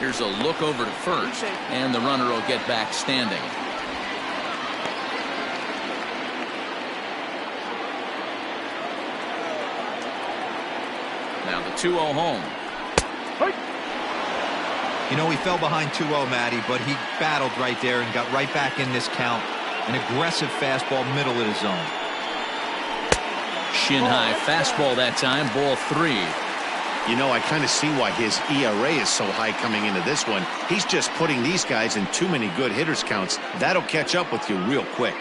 [SPEAKER 1] Here's a look over to first, and the runner will get back standing. Now the 2-0 home.
[SPEAKER 3] You know, he fell behind 2-0, Matty, but he battled right there and got right back in this count. An aggressive fastball, middle of the zone.
[SPEAKER 1] Shin high fastball that time, ball 3.
[SPEAKER 2] You know, I kind of see why his ERA is so high coming into this one. He's just putting these guys in too many good hitters counts. That'll catch up with you real quick.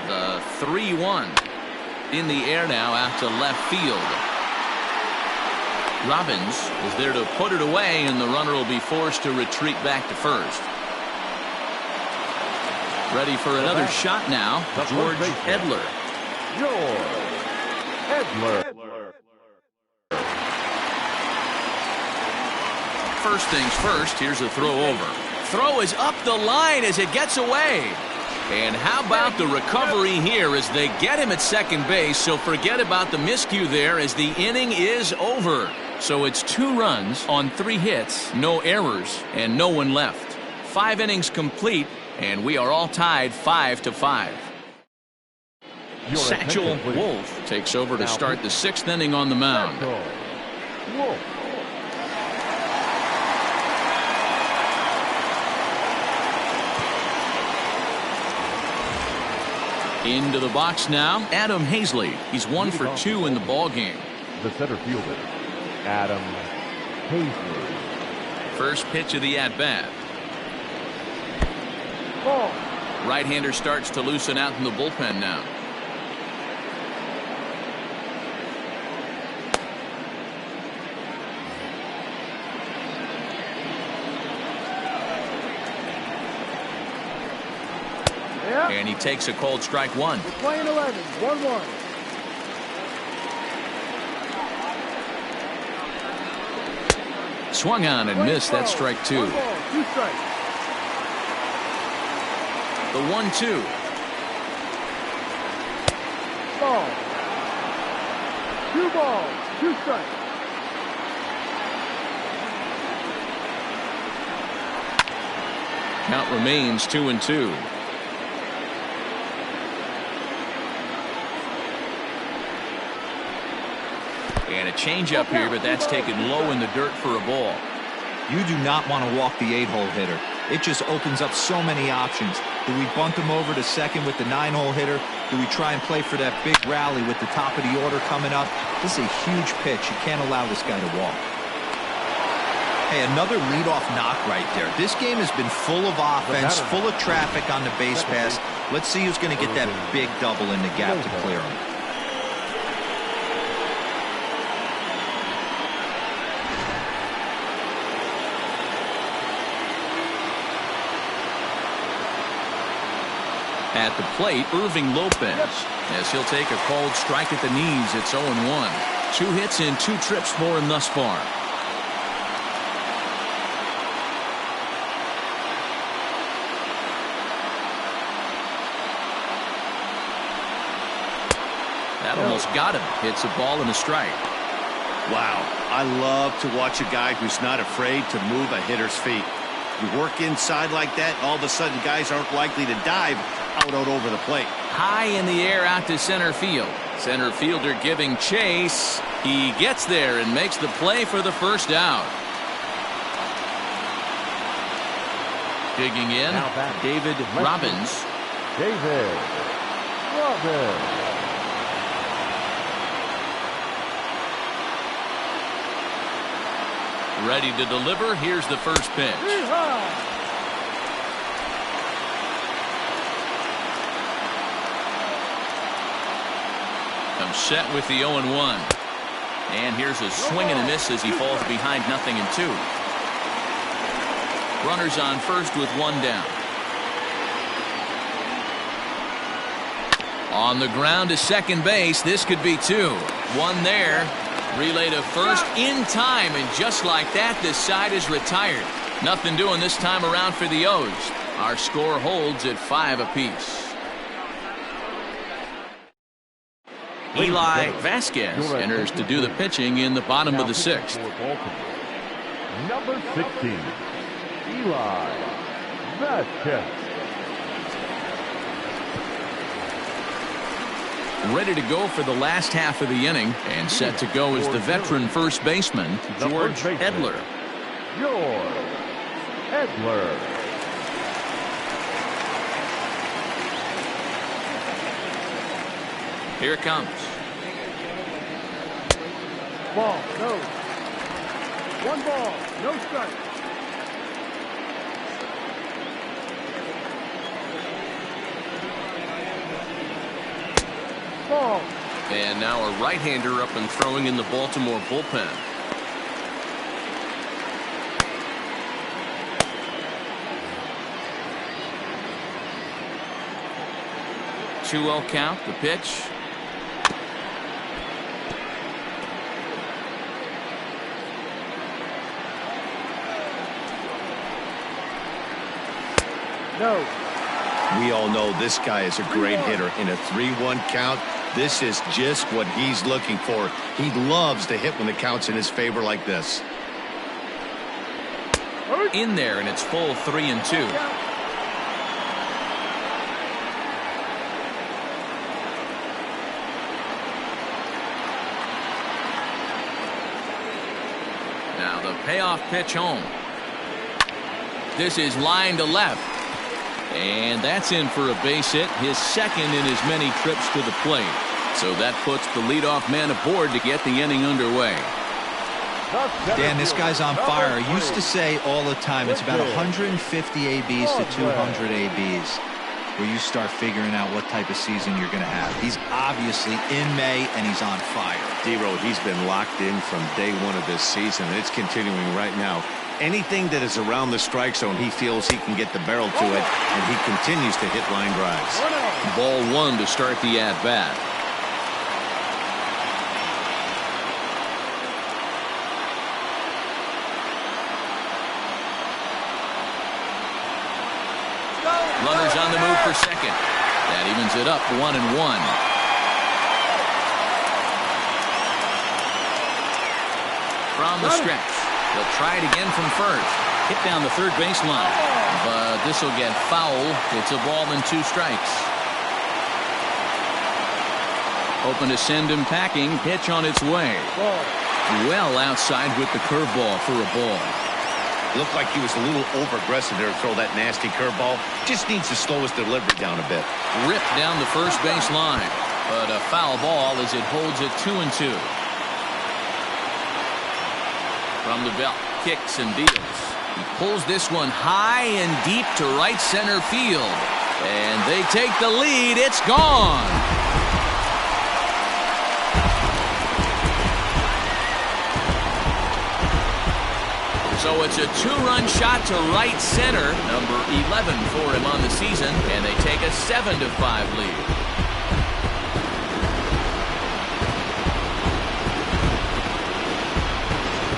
[SPEAKER 1] The 3-1. In the air now out to left field. Robbins is there to put it away, and the runner will be forced to retreat back to first. Ready for another shot now, George Edler.
[SPEAKER 4] George Edler.
[SPEAKER 1] First things first, here's a throw over. Throw is up the line as it gets away. And how about the recovery here as they get him at second base, so forget about the miscue there as the inning is over. So it's 2 runs on 3 hits, no errors, and no one left. 5 innings complete, and we are all tied 5-5. Satchel Wolf takes over to start the 6th inning on the mound.
[SPEAKER 4] Wolf.
[SPEAKER 1] Into the box now, Adam Hazley. He's 1 for 2 in the ball game.
[SPEAKER 4] The center fielder, Adam Hazley.
[SPEAKER 1] First pitch of the at-bat. Right-hander starts to loosen out in the bullpen now. And he takes a cold strike 1.
[SPEAKER 5] We're playing 11, 1-1.
[SPEAKER 1] Swung on and missed. That's strike 2.
[SPEAKER 5] 1 ball, 2 strikes.
[SPEAKER 1] The 1-2.
[SPEAKER 5] Ball. 2 balls, 2 strikes.
[SPEAKER 1] Count remains 2-2. And a changeup here, but that's taken low in the dirt for a ball.
[SPEAKER 3] You do not want to walk the 8-hole hitter. It just opens up so many options. Do we bunt him over to second with the 9-hole hitter? Do we try and play for that big rally with the top of the order coming up? This is a huge pitch. You can't allow this guy to walk. Hey, another leadoff knock right there. This game has been full of offense, full of traffic on the base pass. Let's see who's going to get that big double in the gap to clear him.
[SPEAKER 1] At the plate, Irving Lopez, as he'll take a cold strike at the knees. It's 0-1. 2 hits and 2 trips for him thus far. That almost got him. Hits a ball and a strike.
[SPEAKER 2] Wow, I love to watch a guy who's not afraid to move a hitter's feet. You work inside like that, all of a sudden guys aren't likely to dive out over the plate.
[SPEAKER 1] High in the air out to center field. Center fielder giving chase. He gets there and makes the play for the first out. Digging in, David Robbins.
[SPEAKER 4] David Robbins.
[SPEAKER 1] Ready to deliver. Here's the first pitch. I'm set with the 0-1. And here's a swing and a miss as he falls behind 0-2. Runners on first with one down. On the ground to second base. This could be two. One there. Relay to first in time, and just like that, this side is retired. Nothing doing this time around for the O's. Our score holds at 5 apiece. Eli Vasquez enters to do the pitching in the bottom of the 6th.
[SPEAKER 4] Number 16, Eli Vasquez.
[SPEAKER 1] Ready to go for the last half of the inning, and set to go is the veteran first baseman, George Edler.
[SPEAKER 4] George Edler.
[SPEAKER 1] Here it comes.
[SPEAKER 5] Ball, no. One ball, no strike. Ball.
[SPEAKER 1] And now a right-hander up and throwing in the Baltimore bullpen. 2-0 count, the pitch.
[SPEAKER 5] No.
[SPEAKER 2] We all know this guy is a great hitter. In a 3-1 count, this is just what he's looking for. He loves to hit when the count's in his favor like this.
[SPEAKER 1] In there, and it's full 3-2. Now the payoff pitch home. This is line to left. And that's in for a base hit, his second in as many trips to the plate. So that puts the leadoff man aboard to get the inning underway.
[SPEAKER 3] Dan, this guy's on fire. I used to say all the time it's about 150 ABs to 200 ABs where you start figuring out what type of season you're going to have. He's obviously in May, and he's on fire.
[SPEAKER 2] D-Road, he's been locked in from day one of this season, and it's continuing right now. Anything that is around the strike zone, he feels he can get the barrel to it, and he continues to hit line drives.
[SPEAKER 1] Ball one to start the at-bat. Runners on the move for second. That evens it up 1-1. From the stretch. They'll try it again from first. Hit down the third baseline. But this will get foul. It's a ball and 2 strikes. Open to send him packing. Pitch on its way. Well outside with the curveball for a ball.
[SPEAKER 2] Looked like he was a little over-aggressive there to throw that nasty curveball. Just needs to slow his delivery down a bit.
[SPEAKER 1] Ripped down the first base line. But a foul ball as it holds it 2-2. From the belt, kicks and deals. He pulls this one high and deep to right center field. And they take the lead. It's gone. So it's a 2-run shot to right center, number 11 for him on the season, and they take a 7-5 lead.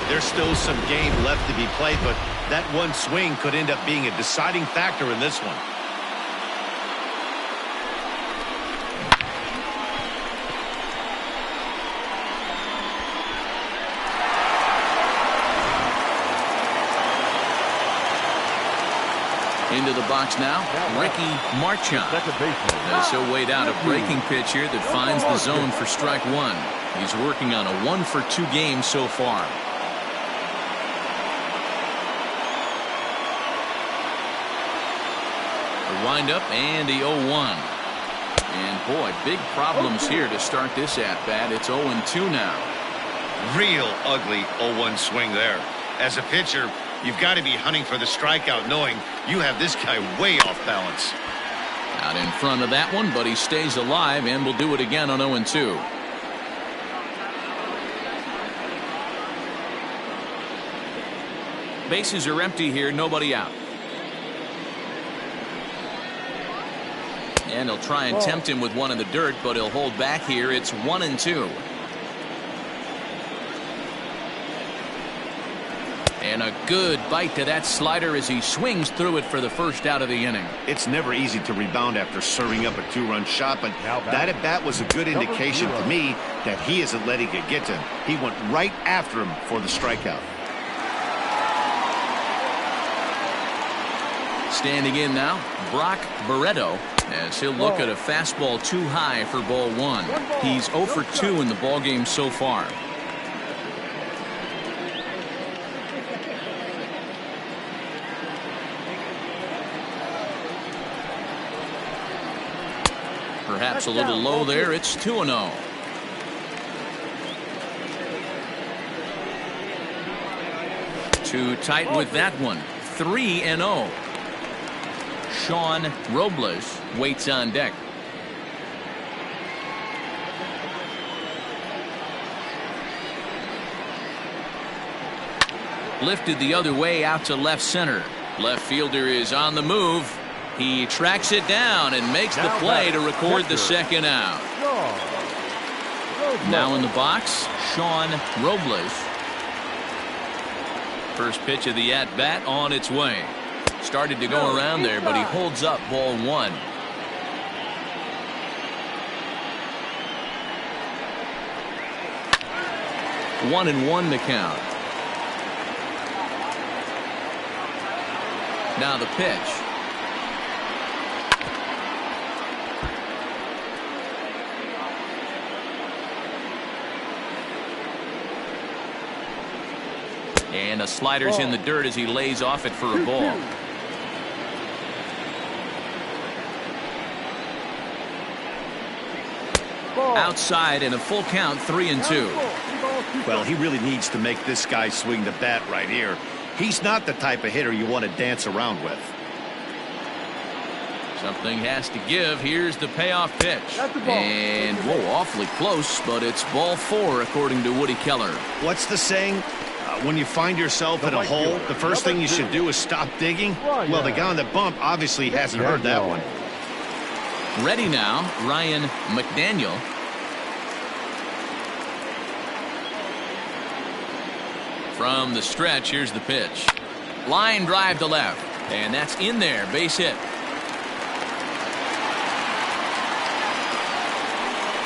[SPEAKER 2] There's still some game left to be played, but that one swing could end up being a deciding factor in this one.
[SPEAKER 1] Into the box now, Ricky Marchand.
[SPEAKER 4] Second baseman.
[SPEAKER 1] As he'll wait out a breaking pitch here that finds the zone for strike one. He's working on a 1-for-2 game so far. The windup and the 0-1. And boy, big problems here to start this at-bat. It's 0-2 now.
[SPEAKER 2] Real ugly 0-1 swing there. As a pitcher, you've got to be hunting for the strikeout, knowing you have this guy way off balance.
[SPEAKER 1] Out in front of that one, but he stays alive and will do it again on 0-2. Bases are empty here, nobody out. And he'll try and tempt him with one in the dirt, but he'll hold back here. It's 1-2. And a good bite to that slider as he swings through it for the first out of the inning.
[SPEAKER 2] It's never easy to rebound after serving up a two-run shot, but that at-bat was a good indication to me that he isn't letting it get to him. He went right after him for the strikeout.
[SPEAKER 1] Standing in now, Brock Barreto, as he'll look at a fastball too high for ball one. He's 0 for 2 in the ballgame so far. Perhaps a little low there. It's 2-0. Too tight with that one. 3-0. Sean Robles waits on deck. Lifted the other way out to left center. Left fielder is on the move. He tracks it down and makes the play to record the second out. Now in the box, Sean Robles. First pitch of the at-bat on its way. Started to go around there, but he holds up ball one. One and one to count. Now the pitch. And a slider's in the dirt as he lays off it for a ball. Outside in a full count, 3-2.
[SPEAKER 2] Well, he really needs to make this guy swing the bat right here. He's not the type of hitter you want to dance around with.
[SPEAKER 1] Something has to give. Here's the payoff pitch. And, whoa, awfully close, but it's ball four, according to Woody Keller.
[SPEAKER 2] What's the saying? When you find yourself in a hole, the first thing you should do is stop digging. Well, the guy on the bump obviously hasn't heard that one.
[SPEAKER 1] Ready now, Ryan McDaniel. From the stretch, here's the pitch. Line drive to left. And that's in there. Base hit.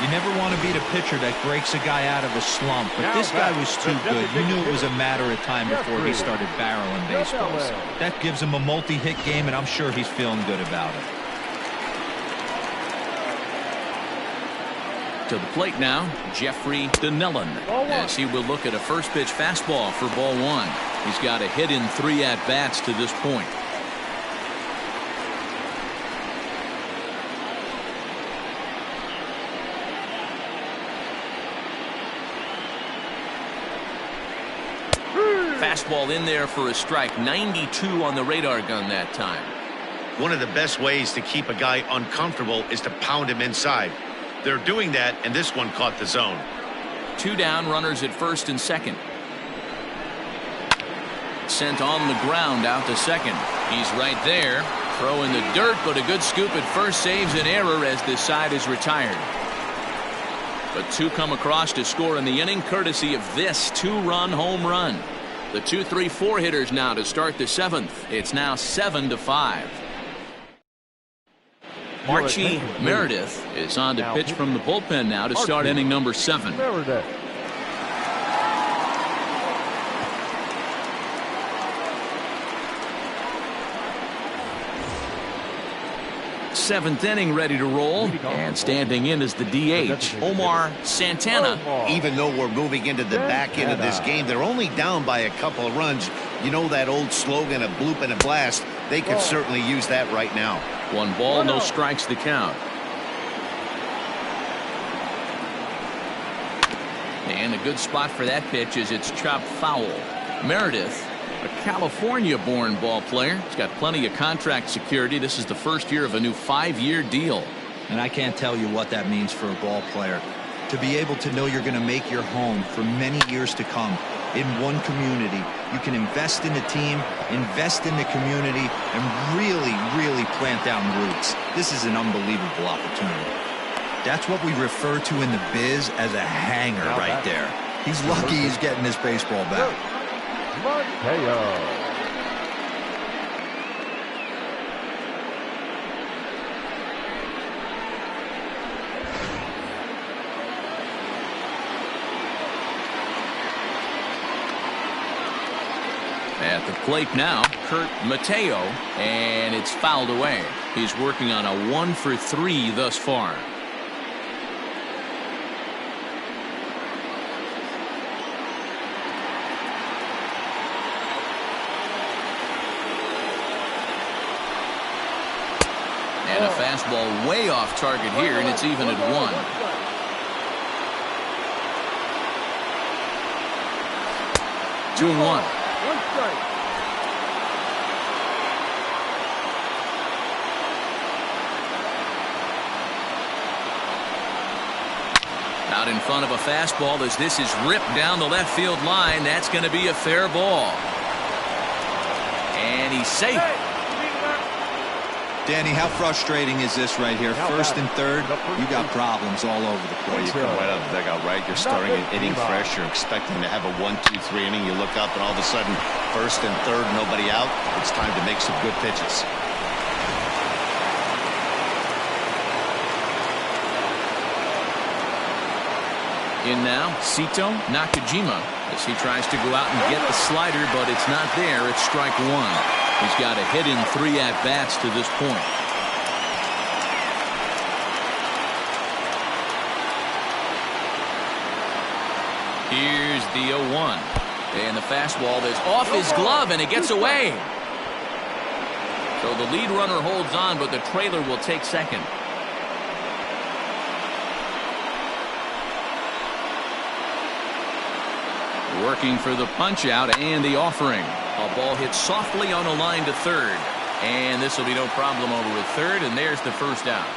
[SPEAKER 3] You never want to beat a pitcher that breaks a guy out of a slump, but this guy was too good. You knew it was a matter of time before he started barreling baseballs. That gives him a multi-hit game, and I'm sure he's feeling good about it.
[SPEAKER 1] To the plate now, Jeffrey Donnellan, as he will look at a first pitch fastball for ball one. He's got a hit in 3 at-bats to this point. Fastball in there for a strike. 92 on the radar gun that time.
[SPEAKER 2] One of the best ways to keep a guy uncomfortable is to pound him inside. They're doing that, and this one caught the zone.
[SPEAKER 1] 2 down, runners at first and second. Sent on the ground out to second. He's right there. Throw in the dirt, but a good scoop at first saves an error as this side is retired. But 2 come across to score in the inning, courtesy of this 2-run home run. The 2-3-4 hitters now to start the 7th. It's now 7-5. Archie Meredith is on to pitch from the bullpen now to start inning number 7.
[SPEAKER 5] Meredith.
[SPEAKER 1] Seventh inning ready to roll, and standing in is the DH, Omar Santana.
[SPEAKER 2] Even though we're moving into the back end of this game, they're only down by a couple of runs. You know that old slogan, a bloop and a blast. They could certainly use that right now.
[SPEAKER 1] 1 ball, no strikes the count. And a good spot for that pitch is it's chopped foul. Meredith, a California-born ball player. He's got plenty of contract security. This is the first year of a new 5-year deal.
[SPEAKER 3] And I can't tell you what that means for a ball player. To be able to know you're going to make your home for many years to come in one community. You can invest in the team, invest in the community, and really, really plant down roots. This is an unbelievable opportunity. That's what we refer to in the biz as a hanger right there. He's lucky he's getting this baseball bat.
[SPEAKER 1] At the plate now, Kurt Mateo, and it's fouled away. He's working on a 1 for 3 thus far. And a fastball way off target here, and it's even at 1. Two and 1. Out in front of a fastball as this is ripped down the left field line. That's going to be a fair ball. And he's safe.
[SPEAKER 3] Danny, how frustrating is this right here? First and third, you got problems all over the place.
[SPEAKER 2] You come right out of the dugout, right? You're starting an inning fresh. You're expecting to have a 1-2-3 inning. You look up, and all of a sudden, first and third, nobody out. It's time to make some good pitches.
[SPEAKER 1] In now, Sito Nakajima as he tries to go out and get the slider, but it's not there. It's strike 1. He's got a hit in 3 at-bats to this point. Here's the 0-1. And the fastball is off his glove, and it gets away. So the lead runner holds on, but the trailer will take second. Working for the punch out and the offering. A ball hit softly on a line to third. And this will be no problem over at third, and there's the first out.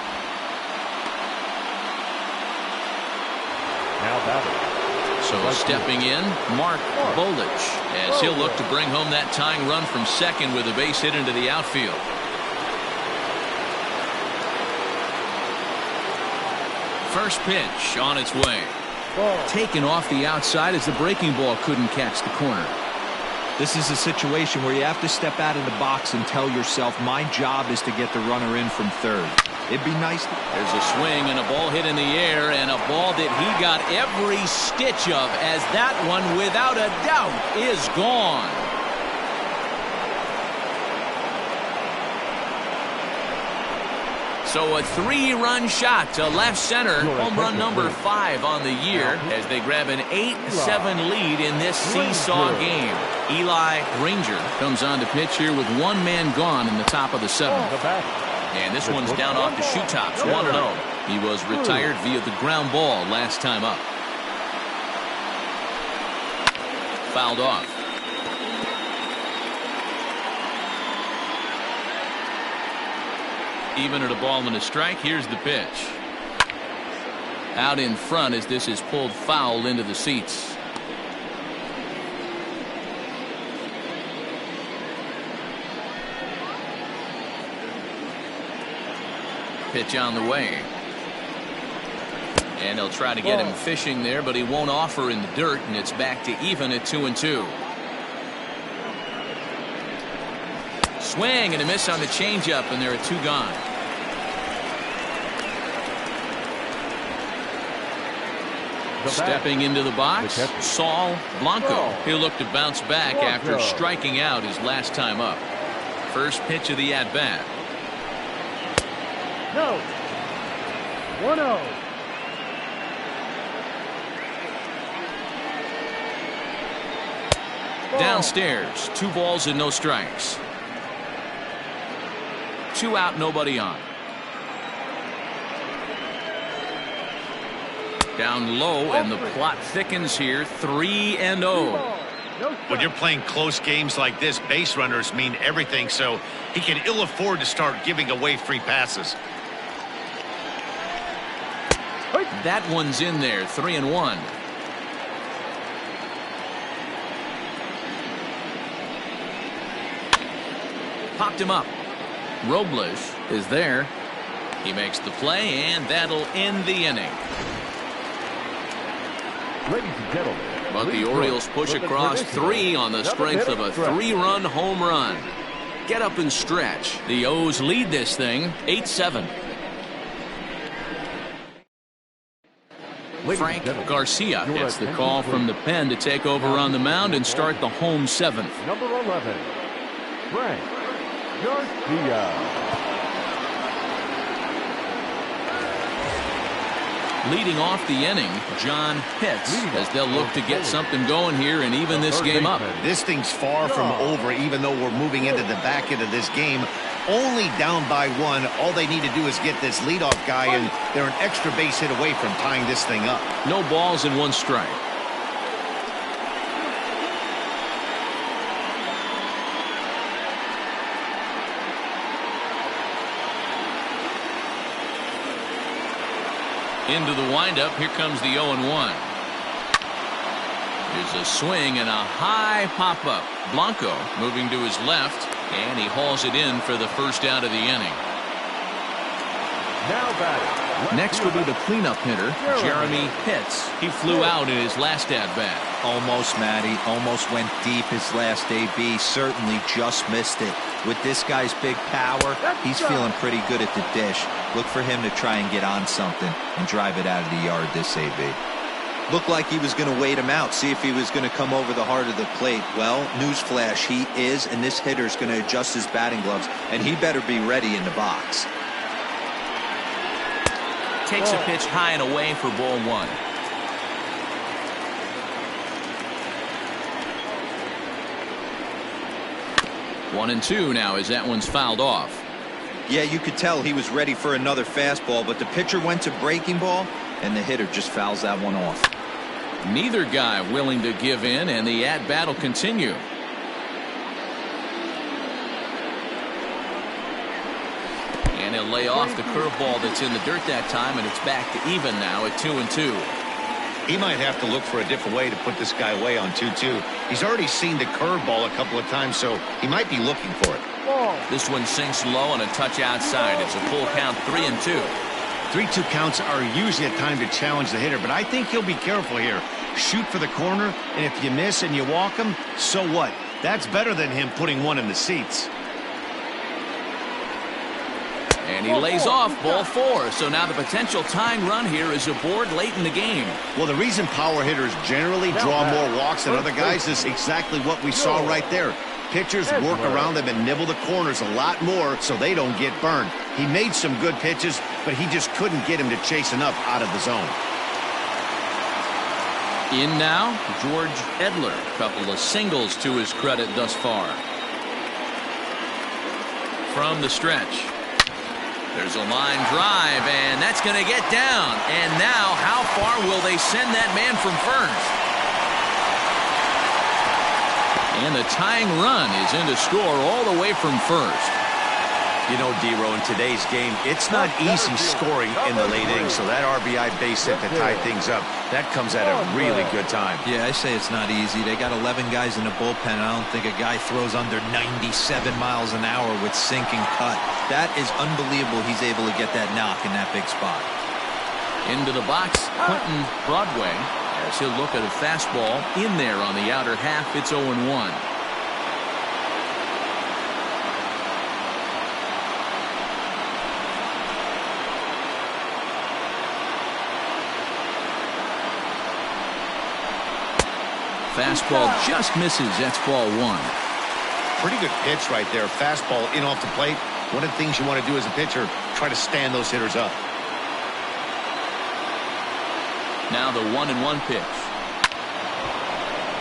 [SPEAKER 4] Now batting.
[SPEAKER 1] So stepping in, Mark Bolich, as he'll look to bring home that tying run from second with a base hit into the outfield. First pitch on its way. Taken off the outside as the breaking ball couldn't catch the corner.
[SPEAKER 3] This is a situation where you have to step out of the box and tell yourself, my job is to get the runner in from third. It'd be nice.
[SPEAKER 1] There's a swing and a ball hit in the air, and a ball that he got every stitch of, as that one, without a doubt, is gone. So a 3-run shot to left center, home run number 5 on the year, as they grab an 8-7 lead in this seesaw game. Eli Granger comes on to pitch here with 1 man gone in the top of the 7th. And this one's down off the shoe tops, 1-0. He was retired via the ground ball last time up. Fouled off. Even at a ball and a strike. Here's the pitch. Out in front as this is pulled foul into the seats. Pitch on the way. And they'll try to get him fishing there, but he won't offer in the dirt, and it's back to even at 2-2. Swing and a miss on the changeup, and there are 2 gone. Stepping into the box, Saul Blanco. He'll look to bounce back after striking out his last time up. First pitch of the at-bat.
[SPEAKER 5] No. 1-0.
[SPEAKER 1] Downstairs, 2 balls and no strikes. 2 out, nobody on. Down low, and the plot thickens here. 3-0.
[SPEAKER 2] When you're playing close games like this, base runners mean everything, so he can ill afford to start giving away free passes.
[SPEAKER 1] That one's in there. 3-1. Popped him up. Robles is there. He makes the play, and that'll end the inning.
[SPEAKER 4] Ladies and gentlemen,
[SPEAKER 1] But the Orioles push across 3 on the strength of a 3-run home run. Get up and stretch. The O's lead this thing 8-7. Frank Garcia gets the call from the pen to take over on the mound and start the home 7th.
[SPEAKER 4] Number 11, Frank Garcia.
[SPEAKER 1] Leading off the inning, John Pitts, as they'll look to get something going here and even this game up.
[SPEAKER 2] This thing's far from over, even though we're moving into the back end of this game. Only down by 1. All they need to do is get this leadoff guy, and they're an extra base hit away from tying this thing up.
[SPEAKER 1] No balls and 1 strike. Into the windup. Here comes the 0-1. There's a swing and a high pop-up. Blanco moving to his left, and he hauls it in for the first out of the inning.
[SPEAKER 4] Now batting.
[SPEAKER 1] Next will be the cleanup hitter, Jeremy Pitts. He flew out in his last at-bat.
[SPEAKER 3] Almost, Matty. Almost went deep his last AB. Certainly just missed it. With this guy's big power, he's feeling pretty good at the dish. Look for him to try and get on something and drive it out of the yard this AB. Looked like he was going to wait him out, see if he was going to come over the heart of the plate. Well, newsflash, he is, and this hitter's going to adjust his batting gloves, and he better be ready in the box.
[SPEAKER 1] Takes a pitch high and away for ball 1. One and 2 now as that one's fouled off.
[SPEAKER 3] Yeah, you could tell he was ready for another fastball, but the pitcher went to breaking ball, and the hitter just fouls that one off.
[SPEAKER 1] Neither guy willing to give in, and the at-bat will continue. And he'll lay off the curveball that's in the dirt that time, and it's back to even now at 2-2.
[SPEAKER 2] He might have to look for a different way to put this guy away on 2-2. He's already seen the curveball a couple of times, so he might be looking for it.
[SPEAKER 1] This one sinks low and a touch outside. It's a full count, 3-2.
[SPEAKER 2] 3-2 counts are usually a time to challenge the hitter, but I think he'll be careful here. Shoot for the corner, and if you miss and you walk him, so what? That's better than him putting one in the seats.
[SPEAKER 1] And he lays off ball 4. So now the potential tying run here is aboard late in the game.
[SPEAKER 2] Well, the reason power hitters generally draw more walks than other guys is exactly what we saw right there. Pitchers work around them and nibble the corners a lot more so they don't get burned. He made some good pitches, but he just couldn't get him to chase enough out of the zone.
[SPEAKER 1] In now, George Edler. Couple of singles to his credit thus far. From the stretch. There's a line drive, and that's going to get down. And now, how far will they send that man from first? And the tying run is in to score all the way from first.
[SPEAKER 2] You know, D-Row, in today's game, it's not easy scoring in the late innings, so that RBI base hit to tie things up, that comes at a really good time.
[SPEAKER 3] Yeah, I say it's not easy. They got 11 guys in the bullpen, and I don't think a guy throws under 97 miles an hour with sink and cut. That is unbelievable he's able to get that knock in that big spot.
[SPEAKER 1] Into the box, Quentin Broadway, as he'll look at a fastball in there on the outer half. It's 0-1. Fastball just misses. That's ball 1.
[SPEAKER 2] Pretty good pitch right there. Fastball in off the plate. One of the things you want to do as a pitcher, try to stand those hitters up.
[SPEAKER 1] Now the 1-1 pitch.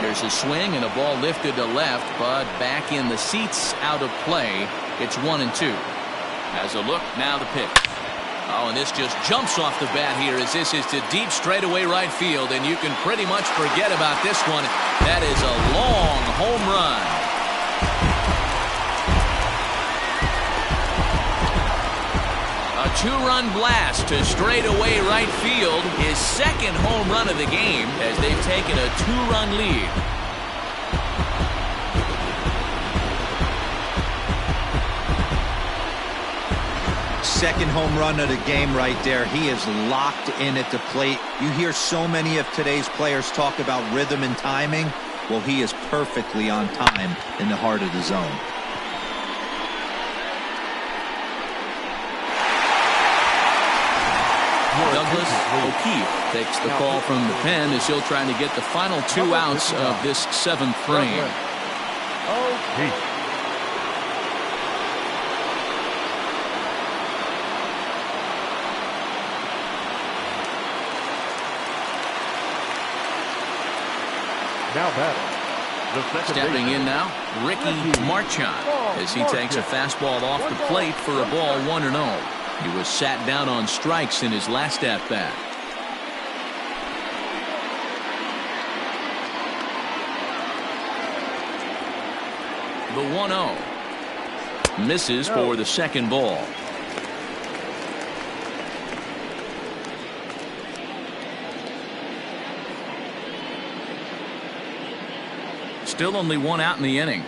[SPEAKER 1] There's a swing and a ball lifted to left, but back in the seats, out of play. It's 1-2. As a look, now the pitch. Oh, and this just jumps off the bat here as this is to deep straightaway right field, and you can pretty much forget about this one. That is a long home run. A two-run blast to straightaway right field, his second home run of the game as they've taken a two-run lead.
[SPEAKER 3] Second home run of the game right there. He is locked in at the plate. You hear so many of today's players talk about rhythm and timing. Well, he is perfectly on time in the heart of the zone.
[SPEAKER 1] Douglas O'Keefe takes the call from the pen as he'll try to get the final 2 outs of this 7th frame.
[SPEAKER 4] O'Keefe. Now batting.
[SPEAKER 1] Stepping in now, Ricky Marchand as he takes a fastball off the plate for a ball 1-0. He was sat down on strikes in his last at-bat. The 1-0 misses for the second ball. Still only 1 out in the inning.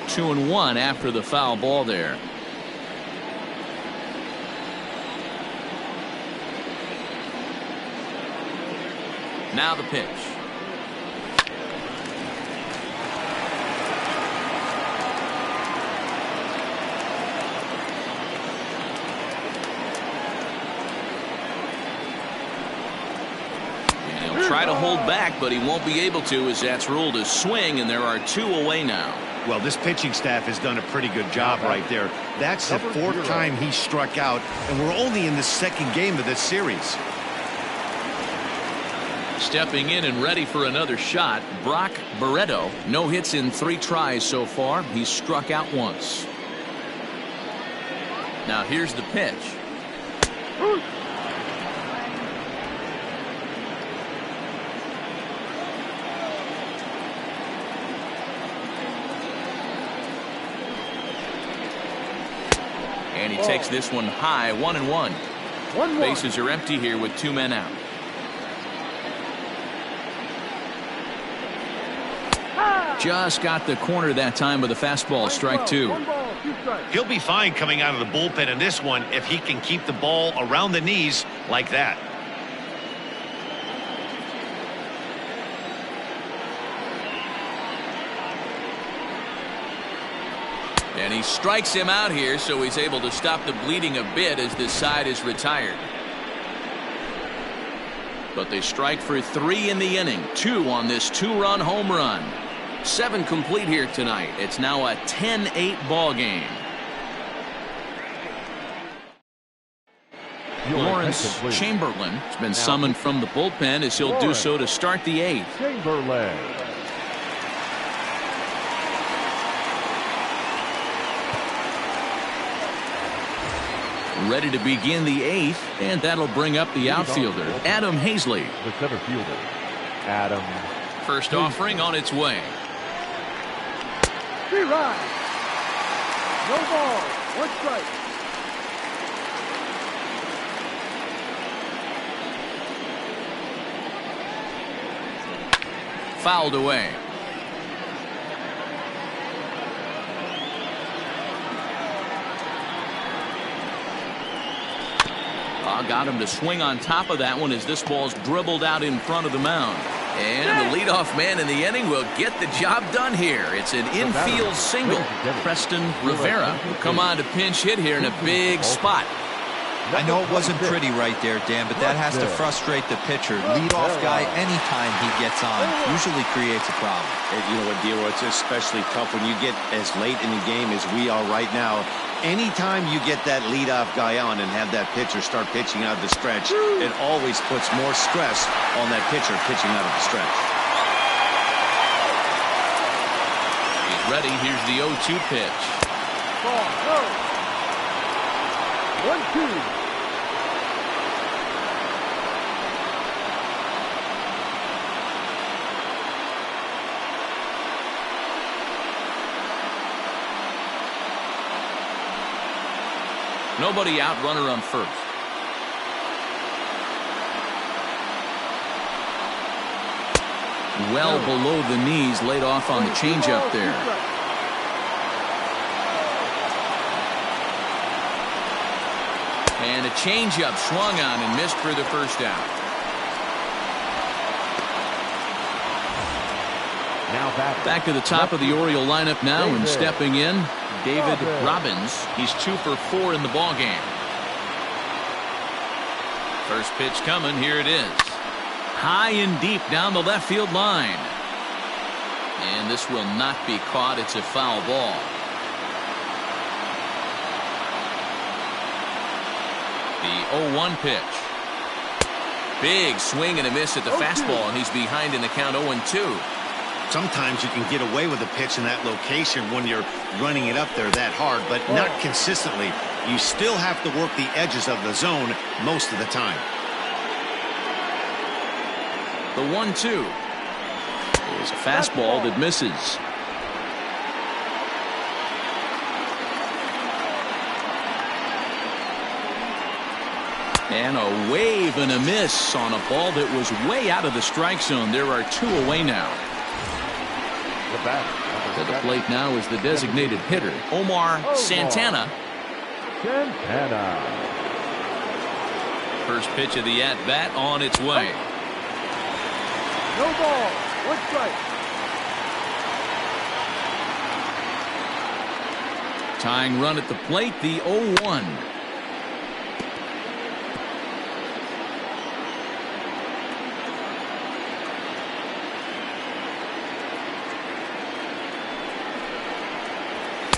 [SPEAKER 1] Two and 1 after the foul ball there. Now the pitch. Try to hold back, but he won't be able to as that's ruled a swing, and there are 2 away now.
[SPEAKER 2] Well, this pitching staff has done a pretty good job right there. That's the 4th time he struck out, and we're only in the 2nd game of this series.
[SPEAKER 1] Stepping in and ready for another shot, Brock Barreto. No hits in 3 tries so far. He's struck out once. Now here's the pitch. And he takes this one high, 1-1. Bases are empty here with 2 men out. Just got the corner that time with a fastball, strike 2.
[SPEAKER 2] He'll be fine coming out of the bullpen in this one if he can keep the ball around the knees like that.
[SPEAKER 1] And he strikes him out here, so he's able to stop the bleeding a bit as this side is retired. But they strike for 3 in the inning, 2 on this 2-run home run. 7 complete here tonight. It's now a 10-8 ball game. Lawrence Chamberlain has been summoned from the bullpen as he'll do so to start the 8th.
[SPEAKER 4] Chamberlain.
[SPEAKER 1] Ready to begin the 8th, and that'll bring up the outfielder, Adam Hazley.
[SPEAKER 4] The center fielder, Adam.
[SPEAKER 1] First offering on its way.
[SPEAKER 5] 3 rides. No ball. 1 strike.
[SPEAKER 1] Fouled away. Got him to swing on top of that one as this ball's dribbled out in front of the mound. And the leadoff man in the inning will get the job done here. It's an infield single. Preston Rivera will come on to pinch hit here in a big spot.
[SPEAKER 3] I know it wasn't pretty right there, Dan, but that has to frustrate the pitcher. Leadoff guy, anytime he gets on, usually creates a problem.
[SPEAKER 2] And you know what, Dero, it's especially tough when you get as late in the game as we are right now. Anytime you get that leadoff guy on and have that pitcher start pitching out of the stretch, it always puts more stress on that pitcher pitching out of the stretch.
[SPEAKER 1] He's ready. Here's the 0-2 pitch.
[SPEAKER 5] Ball, go. 1-2.
[SPEAKER 1] Nobody out, runner on first. Well below the knees, laid off on the changeup there. And a changeup swung on and missed for the first out.
[SPEAKER 4] Now
[SPEAKER 1] back to the top of the Oriole lineup now, and stepping in, David Robbins. He's 2 for 4 in the ballgame. First pitch coming. Here it is. High and deep down the left field line. And this will not be caught. It's a foul ball. The 0-1 pitch. Big swing and a miss at the fastball, and he's behind in the count 0-2.
[SPEAKER 2] Sometimes you can get away with a pitch in that location when you're running it up there that hard, but not consistently. You still have to work the edges of the zone most of the time.
[SPEAKER 1] The 1-2 is a fastball that misses. And a wave and a miss on a ball that was way out of the strike zone. There are 2 away now. To the plate now is the designated hitter, Omar Santana. First pitch of the at-bat on its way.
[SPEAKER 5] No ball. 1 strike.
[SPEAKER 1] Tying run at the plate, the 0-1.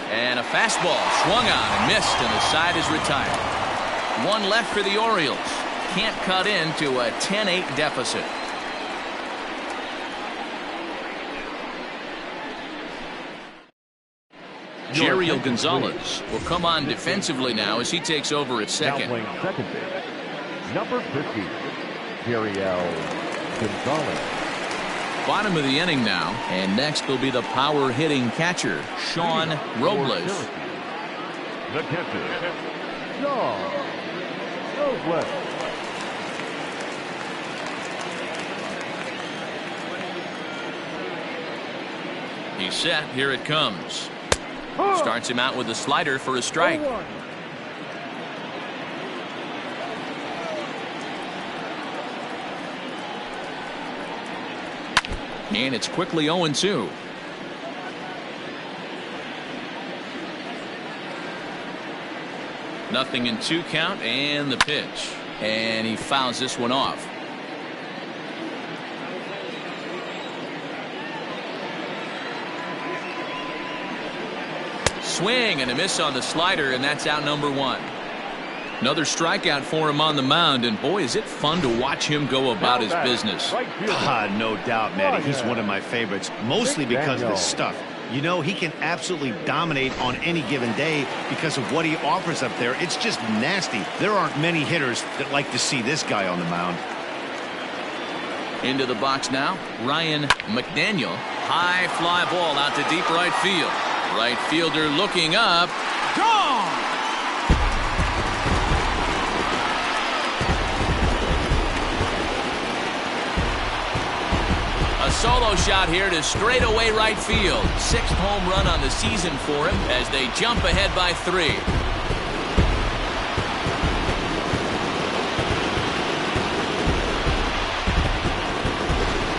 [SPEAKER 1] And a fastball swung on and missed, and the side is retired. 1 left for the Orioles. Can't cut into a 10-8 deficit. Jeriel Gonzalez will come on defensively now as he takes over at second.
[SPEAKER 4] Now playing second base, number 50, Jeriel Gonzalez.
[SPEAKER 1] Bottom of the inning now, and next will be the power hitting catcher, Sean Robles.
[SPEAKER 4] The catcher, Sean Robles.
[SPEAKER 1] He's set. Here it comes. Starts him out with a slider for a strike. And it's quickly 0-2. Nothing in 2 count, and the pitch. And he fouls this one off. Swing and a miss on the slider, and that's out number 1. Another strikeout for him on the mound, and boy, is it fun to watch him go about his business.
[SPEAKER 2] No doubt, Matty. He's one of my favorites, mostly because of his stuff. You know, he can absolutely dominate on any given day because of what he offers up there. It's just nasty. There aren't many hitters that like to see this guy on the mound.
[SPEAKER 1] Into the box now, Ryan McDaniel. High fly ball out to deep right field. Right fielder looking up. Gone! A solo shot here to straightaway right field. 6th home run on the season for him as they jump ahead by 3.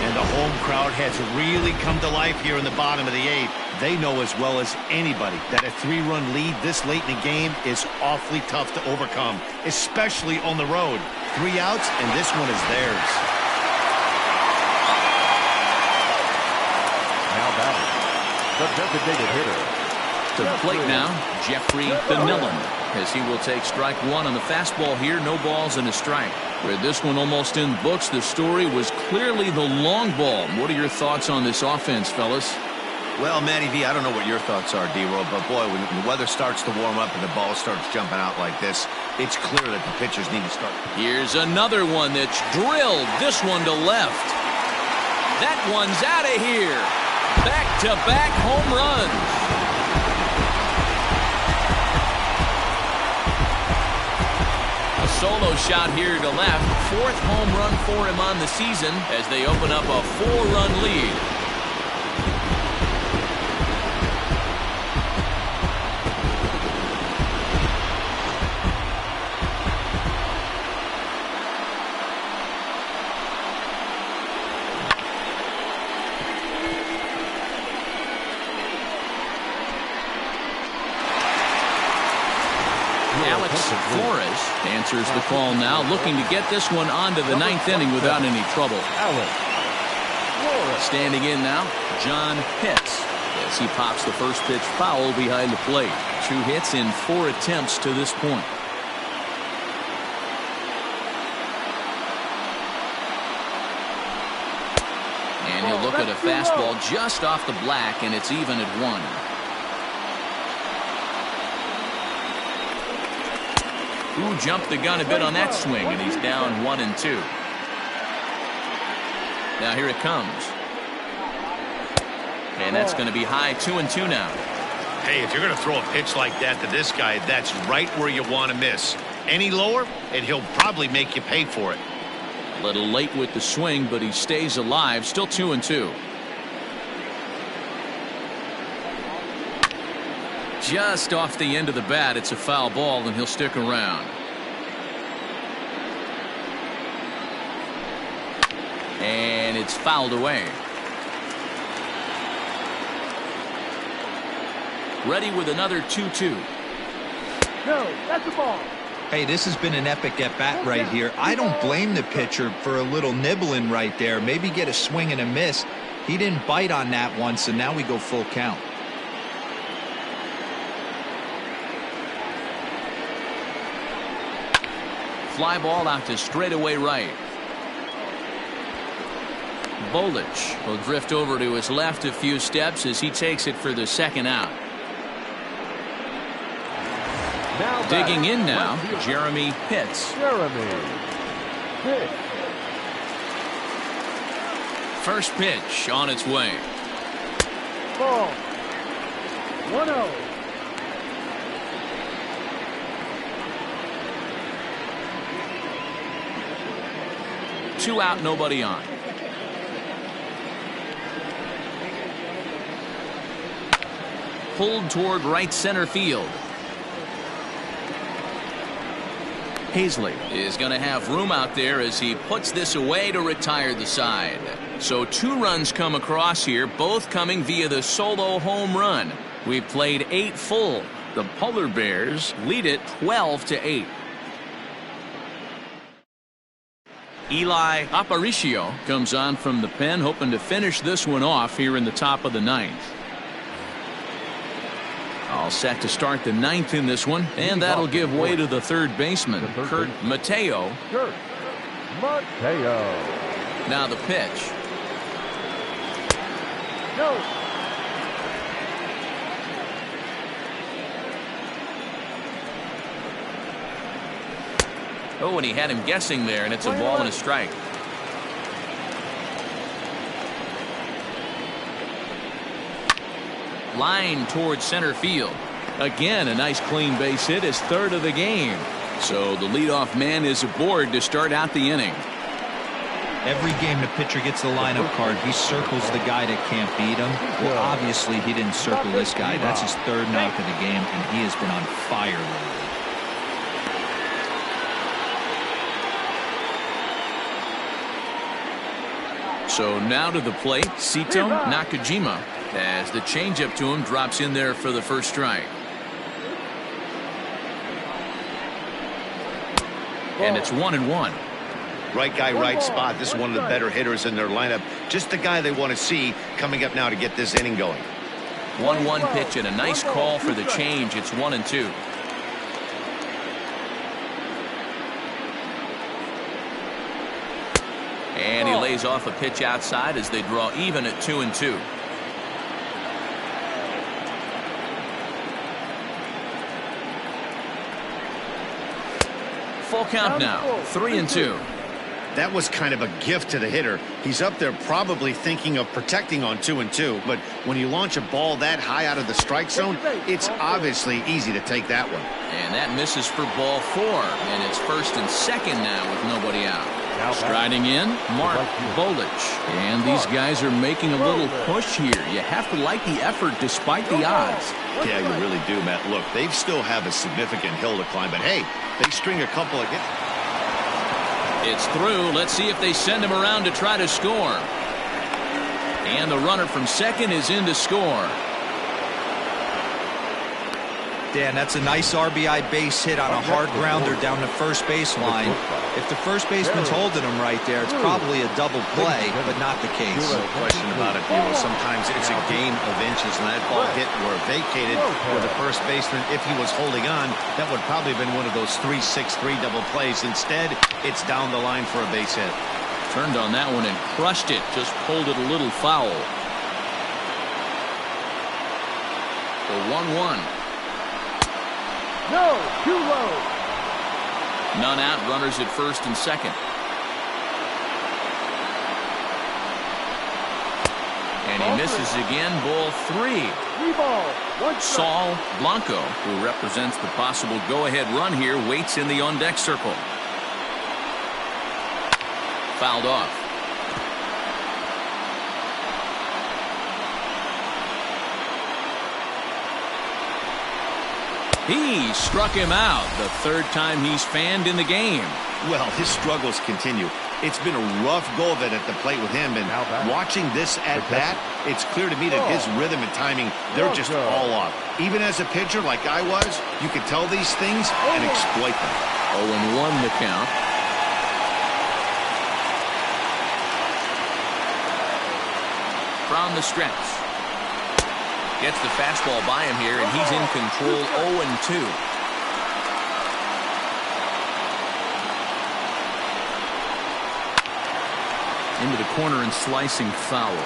[SPEAKER 2] And the home crowd has really come to life here in the bottom of the 8th. They know as well as anybody that a 3-run lead this late in the game is awfully tough to overcome, especially on the road. 3 outs, and this one is theirs.
[SPEAKER 4] Now batting, the designated hitter.
[SPEAKER 1] To the plate now, Jeffrey Benillon, as he will take strike 1 on the fastball here. No balls and a strike. With this one almost in the books, the story was clearly the long ball. What are your thoughts on this offense, fellas?
[SPEAKER 2] Well, Matty V, I don't know what your thoughts are, D-Roll, but boy, when the weather starts to warm up and the ball starts jumping out like this, it's clear that the pitchers need to start.
[SPEAKER 1] Here's another one that's drilled. This one to left. That one's out of here. Back-to-back home runs. A solo shot here to left. 4th home run for him on the season as they open up a 4-run lead. Flores answers the call now, looking to get this one onto the 9th inning without any trouble. Standing in now, John Pitts, as he pops the first pitch foul behind the plate. 2 hits in 4 attempts to this point. And he'll look at a fastball just off the black, and it's even at 1. Who jumped the gun a bit on that swing, and he's down 1-2. Now here it comes. And that's going to be high 2-2 now.
[SPEAKER 2] Hey, if you're going to throw a pitch like that to this guy, that's right where you want to miss. Any lower, and he'll probably make you pay for it.
[SPEAKER 1] A little late with the swing, but he stays alive. Still 2-2. Just off the end of the bat, it's a foul ball, and he'll stick around. And it's fouled away. Ready with another 2-2.
[SPEAKER 5] No, that's a ball.
[SPEAKER 3] Hey, this has been an epic at-bat right here. I don't blame the pitcher for a little nibbling right there. Maybe get a swing and a miss. He didn't bite on that one, so now we go full count.
[SPEAKER 1] Fly ball out to straightaway right. Bolich will drift over to his left a few steps as he takes it for the 2nd out. Digging in now, Jeremy Pitts. First pitch on its way.
[SPEAKER 5] Ball. 1-0.
[SPEAKER 1] Two out, nobody on. Pulled toward right center field. Hazley is going to have room out there as he puts this away to retire the side. So 2 runs come across here, both coming via the solo home run. We've played 8 full. The Polar Bears lead it 12-8. Eli Aparicio comes on from the pen, hoping to finish this one off here in the top of the 9th. All set to start the 9th in this one, and that'll give way to the 3rd baseman, Kurt Mateo. Now the pitch.
[SPEAKER 5] No.
[SPEAKER 1] Oh, and he had him guessing there, and it's a ball and a strike. Line towards center field. Again, a nice clean base hit, his 3rd of the game. So the leadoff man is aboard to start out the inning.
[SPEAKER 3] Every game the pitcher gets the lineup card, he circles the guy that can't beat him. Well, obviously he didn't circle this guy. That's his 3rd knock of the game, and he has been on fire lately.
[SPEAKER 1] So now to the plate, Sito Nakajima. as the changeup to him drops in there for the first strike. And it's 1-1.
[SPEAKER 2] Right guy, right spot. This is one of the better hitters in their lineup. Just the guy they want to see coming up now to get this inning going.
[SPEAKER 1] 1-1 pitch and a nice call for the change. It's 1-2. And he lays off a pitch outside as they draw even at 2-2. Full count now, 3-2.
[SPEAKER 2] That was kind of a gift to the hitter. He's up there probably thinking of protecting on 2-2, but when you launch a ball that high out of the strike zone, it's obviously easy to take that one.
[SPEAKER 1] And that misses for ball 4, and it's first and second now with nobody out. Striding in, Mark Bolich. And these guys are making a little push here. You have to like the effort despite the odds.
[SPEAKER 2] Yeah, you really do, Matt. Look, they still have a significant hill to climb, but hey, they string a couple of...
[SPEAKER 1] It's through. Let's see if they send him around to try to score. And the runner from second is in to score.
[SPEAKER 3] Dan, that's a nice RBI base hit on a hard grounder down the first baseline. If the first baseman's holding him right there, it's probably a double play, but not the case.
[SPEAKER 2] No question about it, Buell. Sometimes it's a game of inches, and that ball hit or vacated where the first baseman, if he was holding on, that would probably have been one of those 3-6-3 double plays. Instead, it's down the line for a base hit.
[SPEAKER 1] Turned on that one and crushed it. Just pulled it a little foul. The 1-1.
[SPEAKER 5] No, too low.
[SPEAKER 1] None out, runners at first and second. And he misses again, ball 3.
[SPEAKER 5] 3 balls, 1 strike.
[SPEAKER 1] Saul Blanco, who represents the possible go-ahead run here, waits in the on-deck circle. Fouled off. He struck him out, the third time he's fanned in the game.
[SPEAKER 2] Well, his struggles continue. It's been a rough go of it at the plate with him, and watching this at bat, it's clear to me that his rhythm and timing, they're just all off. Even as a pitcher like I was, you could tell these things and exploit them.
[SPEAKER 1] 0-1 the count. From the stretch. Gets the fastball by him here, and he's in control. 0-2. Into the corner and slicing foul.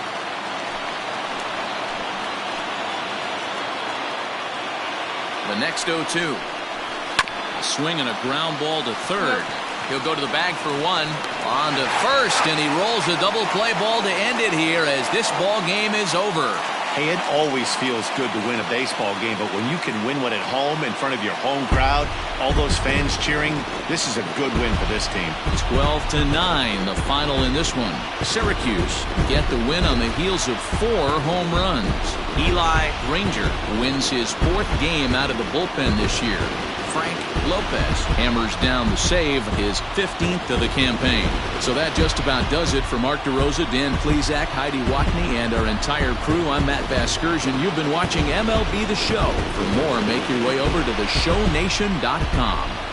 [SPEAKER 1] The next 0-2. A swing and a ground ball to third. He'll go to the bag for 1. On to first, and he rolls a double play ball to end it here as this ball game is over.
[SPEAKER 2] Hey, it always feels good to win a baseball game, but when you can win one at home in front of your home crowd, all those fans cheering, this is a good win for this team.
[SPEAKER 1] 12-9, the final in this one. Syracuse get the win on the heels of 4 home runs. Eli Ranger wins his 4th game out of the bullpen this year. Frank Lopez hammers down the save, his 15th of the campaign. So that just about does it for Mark DeRosa, Dan Plesac, Heidi Watney, and our entire crew. I'm Matt Vasgersian. You've been watching MLB The Show. For more, make your way over to theshownation.com.